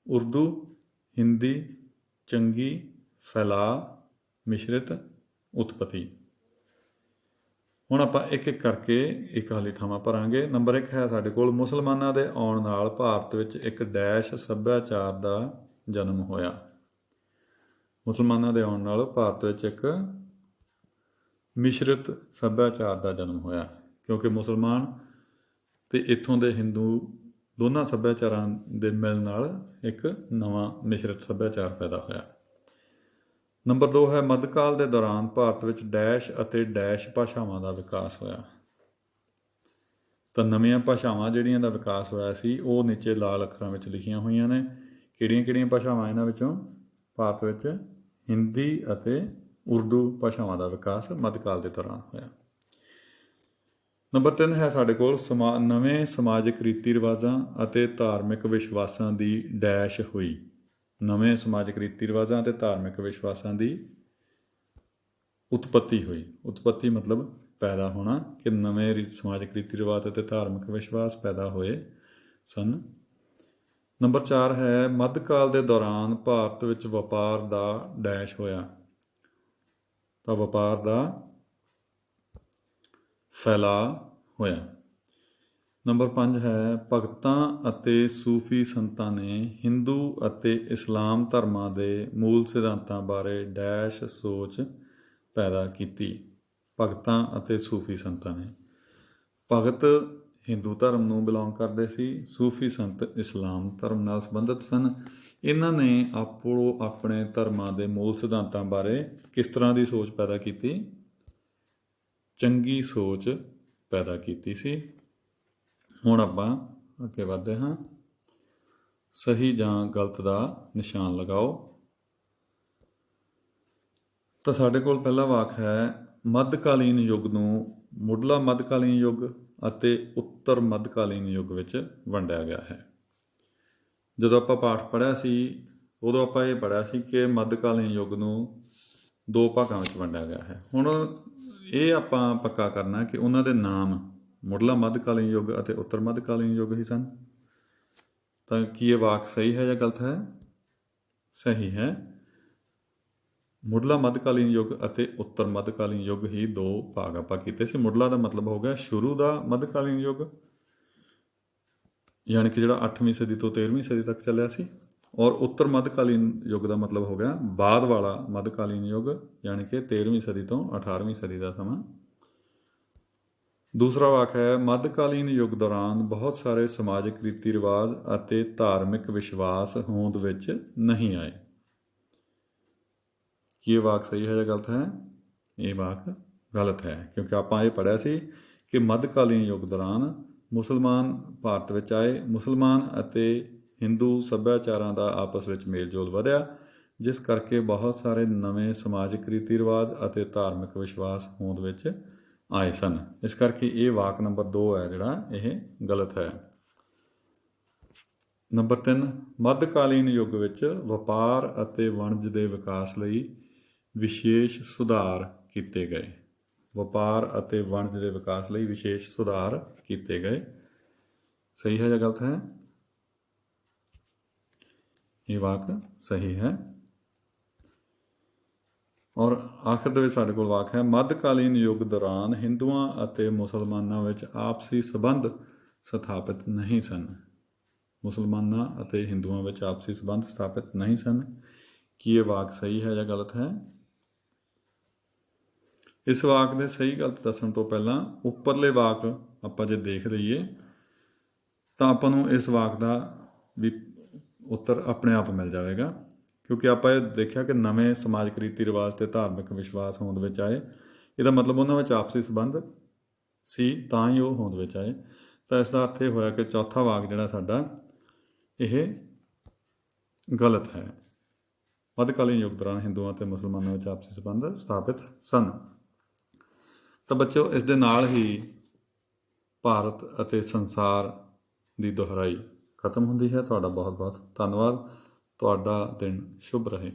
ਉਰਦੂ, ਹਿੰਦੀ, ਚੰਗੀ, ਫੈਲਾਅ, ਮਿਸ਼ਰਿਤ, ਉਤਪਤੀ। ਹੁਣ ਆਪਾਂ ਇੱਕ ਇੱਕ ਕਰਕੇ ਇਹ ਖਾਲੀ ਥਾਵਾਂ ਭਰਾਂਗੇ। ਨੰਬਰ 1 ਹੈ ਸਾਡੇ ਕੋਲ, ਮੁਸਲਮਾਨਾਂ ਦੇ ਆਉਣ ਨਾਲ ਭਾਰਤ ਵਿੱਚ ਇੱਕ ਡੈਸ਼ ਸੱਭਿਆਚਾਰ ਦਾ ਜਨਮ ਹੋਇਆ। ਮੁਸਲਮਾਨਾਂ ਦੇ ਆਉਣ ਨਾਲ ਭਾਰਤ ਵਿੱਚ ਇੱਕ ਮਿਸ਼ਰਿਤ ਸੱਭਿਆਚਾਰ ਦਾ ਜਨਮ ਹੋਇਆ, ਕਿਉਂਕਿ ਮੁਸਲਮਾਨ ਅਤੇ ਇੱਥੋਂ ਦੇ ਹਿੰਦੂ ਦੋਨਾਂ ਸੱਭਿਆਚਾਰਾਂ ਦੇ ਮਿਲਣ ਨਾਲ ਇੱਕ ਨਵਾਂ ਮਿਸ਼ਰਿਤ ਸੱਭਿਆਚਾਰ ਪੈਦਾ ਹੋਇਆ। ਨੰਬਰ 2 ਹੈ, ਮੱਧਕਾਲ ਦੇ ਦੌਰਾਨ ਭਾਰਤ ਵਿੱਚ ਡੈਸ਼ ਅਤੇ ਡੈਸ਼ ਭਾਸ਼ਾਵਾਂ ਦਾ ਵਿਕਾਸ ਹੋਇਆ। ਤਾਂ ਨਵੀਆਂ ਭਾਸ਼ਾਵਾਂ ਜਿਹੜੀਆਂ ਦਾ ਵਿਕਾਸ ਹੋਇਆ ਸੀ ਉਹ ਨੀਚੇ ਲਾਲ ਅੱਖਰਾਂ ਵਿੱਚ ਲਿਖੀਆਂ ਹੋਈਆਂ ਨੇ। ਕਿਹੜੀਆਂ ਭਾਸ਼ਾਵਾਂ ਇਹਨਾਂ ਵਿੱਚੋਂ? ਭਾਰਤ ਵਿੱਚ ਹਿੰਦੀ ਅਤੇ ਉਰਦੂ ਭਾਸ਼ਾਵਾਂ ਦਾ ਵਿਕਾਸ ਮੱਧਕਾਲ ਦੇ ਦੌਰਾਨ ਹੋਇਆ। ਨੰਬਰ 3 ਹੈ ਸਾਡੇ ਕੋਲ, ਨਵੇਂ ਸਮਾਜਿਕ ਰੀਤੀ ਰਿਵਾਜ਼ਾਂ ਅਤੇ ਧਾਰਮਿਕ ਵਿਸ਼ਵਾਸਾਂ ਦੀ ਡੈਸ਼ ਹੋਈ। ਨਵੇਂ ਸਮਾਜਿਕ ਰੀਤੀ ਰਿਵਾਜ਼ਾਂ ਅਤੇ ਧਾਰਮਿਕ ਵਿਸ਼ਵਾਸਾਂ ਦੀ ਉਤਪਤੀ ਹੋਈ। ਉਤਪਤੀ ਮਤਲਬ ਪੈਦਾ ਹੋਣਾ, ਕਿ ਨਵੇਂ ਸਮਾਜਿਕ ਰੀਤੀ ਰਿਵਾਜ ਅਤੇ ਧਾਰਮਿਕ ਵਿਸ਼ਵਾਸ ਪੈਦਾ ਹੋਏ ਸਨ। ਨੰਬਰ 4 ਹੈ, ਮੱਧਕਾਲ ਦੇ ਦੌਰਾਨ ਭਾਰਤ ਵਿੱਚ ਵਪਾਰ ਦਾ ਡੈਸ਼ ਹੋਇਆ। ਤਾਂ ਵਪਾਰ ਦਾ ਫੈਲਾਅ ਹੋਇਆ। ਨੰਬਰ 5 ਹੈ, ਭਗਤਾਂ ਅਤੇ ਸੂਫੀ ਸੰਤਾਂ ਨੇ ਹਿੰਦੂ ਅਤੇ ਇਸਲਾਮ ਧਰਮਾਂ ਦੇ ਮੂਲ ਸਿਧਾਂਤਾਂ ਬਾਰੇ ਡੈਸ਼ ਸੋਚ ਪੈਦਾ ਕੀਤੀ। ਭਗਤਾਂ ਅਤੇ ਸੂਫੀ ਸੰਤਾਂ ਨੇ, ਭਗਤ ਹਿੰਦੂ ਧਰਮ ਨੂੰ ਬਿਲੋਂਗ ਕਰਦੇ ਸੀ, ਸੂਫੀ ਸੰਤ ਇਸਲਾਮ ਧਰਮ ਨਾਲ ਸੰਬੰਧਿਤ ਸਨ। ਇਹਨਾਂ ਨੇ ਆਪਣੇ ਧਰਮਾਂ ਦੇ ਮੂਲ ਸਿਧਾਂਤਾਂ ਬਾਰੇ ਕਿਸ ਤਰ੍ਹਾਂ ਦੀ ਸੋਚ ਪੈਦਾ ਕੀਤੀ? ਚੰਗੀ ਸੋਚ ਪੈਦਾ ਕੀਤੀ ਸੀ। ਹੁਣ ਆਪਾਂ ਅੱਗੇ ਵੱਧਦੇ ਹਾਂ। ਸਹੀ ਜਾਂ ਗਲਤ ਦਾ ਨਿਸ਼ਾਨ ਲਗਾਓ। ਤਾਂ ਸਾਡੇ ਕੋਲ ਪਹਿਲਾ ਵਾਕ ਹੈ, ਮੱਧਕਾਲੀਨ ਯੁੱਗ ਨੂੰ ਮੁੱਢਲਾ ਮੱਧਕਾਲੀਨ ਯੁੱਗ ਅਤੇ ਉੱਤਰ ਮੱਧਕਾਲੀਨ ਯੁੱਗ ਵਿੱਚ ਵੰਡਿਆ ਗਿਆ ਹੈ। ਜਦੋਂ ਆਪਾਂ ਪਾਠ ਪੜ੍ਹਿਆ ਸੀ ਉਦੋਂ ਆਪਾਂ ਇਹ ਪੜ੍ਹਿਆ ਸੀ ਕਿ ਮੱਧਕਾਲੀਨ ਯੁੱਗ ਨੂੰ 2 ਭਾਗਾਂ ਵਿੱਚ ਵੰਡਿਆ ਗਿਆ ਹੈ। ਹੁਣ ਇਹ ਆਪਾਂ ਪੱਕਾ ਕਰਨਾ ਕਿ ਉਹਨਾਂ ਦੇ ਨਾਮ ਮੁੱਢਲਾ ਮੱਧਕਾਲੀਨ ਯੁੱਗ ਅਤੇ ਉੱਤਰ ਮੱਧਕਾਲੀਨ ਯੁੱਗ ਹੀ ਸਨ। ਤਾਂ ਕੀ ਇਹ ਵਾਕ ਸਹੀ ਹੈ ਜਾਂ ਗਲਤ ਹੈ? ਸਹੀ ਹੈ। ਮੁੱਢਲਾ ਮੱਧਕਾਲੀਨ ਯੁੱਗ ਅਤੇ ਉੱਤਰ ਮੱਧਕਾਲੀਨ ਯੁੱਗ ਹੀ 2 ਭਾਗ ਆਪਾਂ ਕੀਤੇ ਸੀ। ਮੁੱਢਲਾ ਦਾ ਮਤਲਬ ਹੋ ਗਿਆ ਸ਼ੁਰੂ ਦਾ ਮੱਧਕਾਲੀਨ ਯੁੱਗ, ਯਾਨੀ ਕਿ ਜਿਹੜਾ 8ਵੀਂ ਸਦੀ ਤੋਂ 13ਵੀਂ ਸਦੀ ਤੱਕ ਚੱਲਿਆ ਸੀ, ਔਰ ਉੱਤਰ ਮੱਧਕਾਲੀਨ ਯੁੱਗ ਦਾ ਮਤਲਬ ਹੋ ਗਿਆ ਬਾਅਦ ਵਾਲਾ ਮੱਧਕਾਲੀਨ ਯੁੱਗ, ਯਾਨੀ ਕਿ 13ਵੀਂ ਸਦੀ ਤੋਂ 18ਵੀਂ ਸਦੀ ਦਾ ਸਮਾਂ। ਦੂਸਰਾ ਵਾਕ ਹੈ, ਮੱਧਕਾਲੀਨ ਯੁੱਗ ਦੌਰਾਨ ਬਹੁਤ ਸਾਰੇ ਸਮਾਜਿਕ ਰੀਤੀ ਰਿਵਾਜ ਅਤੇ ਧਾਰਮਿਕ ਵਿਸ਼ਵਾਸ ਹੋਂਦ ਵਿੱਚ ਨਹੀਂ ਆਏ। ਕੀ ਇਹ ਵਾਕ ਸਹੀ ਹੈ ਜਾਂ ਗਲਤ ਹੈ? ਇਹ ਵਾਕ ਗਲਤ ਹੈ, ਕਿਉਂਕਿ ਆਪਾਂ ਇਹ ਪੜ੍ਹਿਆ ਸੀ ਕਿ ਮੱਧਕਾਲੀਨ ਯੁੱਗ ਦੌਰਾਨ ਮੁਸਲਮਾਨ ਭਾਰਤ ਵਿੱਚ ਆਏ। ਮੁਸਲਮਾਨ ਅਤੇ ਹਿੰਦੂ ਸੱਭਿਆਚਾਰਾਂ ਦਾ ਆਪਸ ਵਿੱਚ ਮੇਲ ਜੋਲ ਵਧਿਆ, ਜਿਸ ਕਰਕੇ ਬਹੁਤ ਸਾਰੇ ਨਵੇਂ ਸਮਾਜਿਕ ਰੀਤੀ ਰਿਵਾਜ ਅਤੇ ਧਾਰਮਿਕ ਵਿਸ਼ਵਾਸ ਹੋਂਦ ਵਿੱਚ ਆਏ ਸਨ। ਇਸ ਕਰਕੇ ਇਹ ਵਾਕ ਨੰਬਰ 2 ਹੈ ਜਿਹੜਾ ਇਹ ਗਲਤ ਹੈ। ਨੰਬਰ 3, ਮੱਧਕਾਲੀਨ ਯੁੱਗ ਵਿੱਚ ਵਪਾਰ ਅਤੇ ਵਣਜ ਦੇ ਵਿਕਾਸ ਲਈ ਵਿਸ਼ੇਸ਼ ਸੁਧਾਰ ਕੀਤੇ ਗਏ। ਵਪਾਰ ਅਤੇ ਵਣਜ ਦੇ ਵਿਕਾਸ ਲਈ ਵਿਸ਼ੇਸ਼ ਸੁਧਾਰ ਕੀਤੇ ਗਏ। ਸਹੀ ਹੈ ਜਾਂ ਗਲਤ ਹੈ? ਇਹ ਵਾਕ ਸਹੀ ਹੈ। ਔਰ ਆਖਿਰ ਦੇ ਵਿੱਚ ਸਾਡੇ ਕੋਲ ਵਾਕ ਹੈ, ਮੱਧਕਾਲੀਨ ਯੁੱਗ ਦੌਰਾਨ ਹਿੰਦੂਆਂ ਅਤੇ ਮੁਸਲਮਾਨਾਂ ਵਿੱਚ ਆਪਸੀ ਸੰਬੰਧ ਸਥਾਪਿਤ ਨਹੀਂ ਸਨ। ਮੁਸਲਮਾਨਾਂ ਅਤੇ ਹਿੰਦੂਆਂ ਵਿੱਚ ਆਪਸੀ ਸੰਬੰਧ ਸਥਾਪਿਤ ਨਹੀਂ ਸਨ। ਕੀ ਇਹ ਵਾਕ ਸਹੀ ਹੈ ਜਾਂ ਗਲਤ ਹੈ? ਇਸ ਵਾਕ ਦੇ ਸਹੀ ਗਲਤ ਦੱਸਣ ਤੋਂ ਪਹਿਲਾਂ ਉੱਪਰਲੇ ਵਾਕ ਆਪਾਂ ਜੇ ਦੇਖ ਲਈਏ ਤਾਂ ਆਪਾਂ ਨੂੰ ਇਸ ਵਾਕ ਦਾ ਵੀ ਉੱਤਰ ਆਪਣੇ ਆਪ ਮਿਲ ਜਾਵੇਗਾ, ਕਿਉਂਕਿ ਆਪਾਂ ਇਹ ਦੇਖਿਆ ਕਿ ਨਵੇਂ ਸਮਾਜਿਕ ਰੀਤੀ ਰਿਵਾਜ ਅਤੇ ਧਾਰਮਿਕ ਵਿਸ਼ਵਾਸ ਹੋਂਦ ਵਿੱਚ ਆਏ। ਇਹਦਾ ਮਤਲਬ ਉਹਨਾਂ ਵਿੱਚ ਆਪਸੀ ਸੰਬੰਧ ਸੀ, ਤਾਂ ਹੀ ਉਹ ਹੋਂਦ ਵਿੱਚ ਆਏ। ਤਾਂ ਇਸ ਦਾ ਅਰਥ ਇਹ ਹੋਇਆ ਕਿ ਚੌਥਾ ਵਾਕ ਜਿਹੜਾ ਸਾਡਾ ਇਹ ਗਲਤ ਹੈ। ਮੱਧਕਾਲੀਨ ਯੁੱਗ ਦੌਰਾਨ ਹਿੰਦੂਆਂ ਅਤੇ ਮੁਸਲਮਾਨਾਂ ਵਿੱਚ ਆਪਸੀ ਸੰਬੰਧ ਸਥਾਪਿਤ ਸਨ। ਤਾਂ ਬੱਚਿਓ, ਇਸ ਦੇ ਨਾਲ ਹੀ ਭਾਰਤ ਅਤੇ ਸੰਸਾਰ ਦੀ ਦੁਹਰਾਈ ਖਤਮ ਹੁੰਦੀ ਹੈ। ਤੁਹਾਡਾ ਬਹੁਤ ਬਹੁਤ ਧੰਨਵਾਦ। ਤੁਹਾਡਾ ਦਿਨ ਸ਼ੁਭ ਰਹੇ।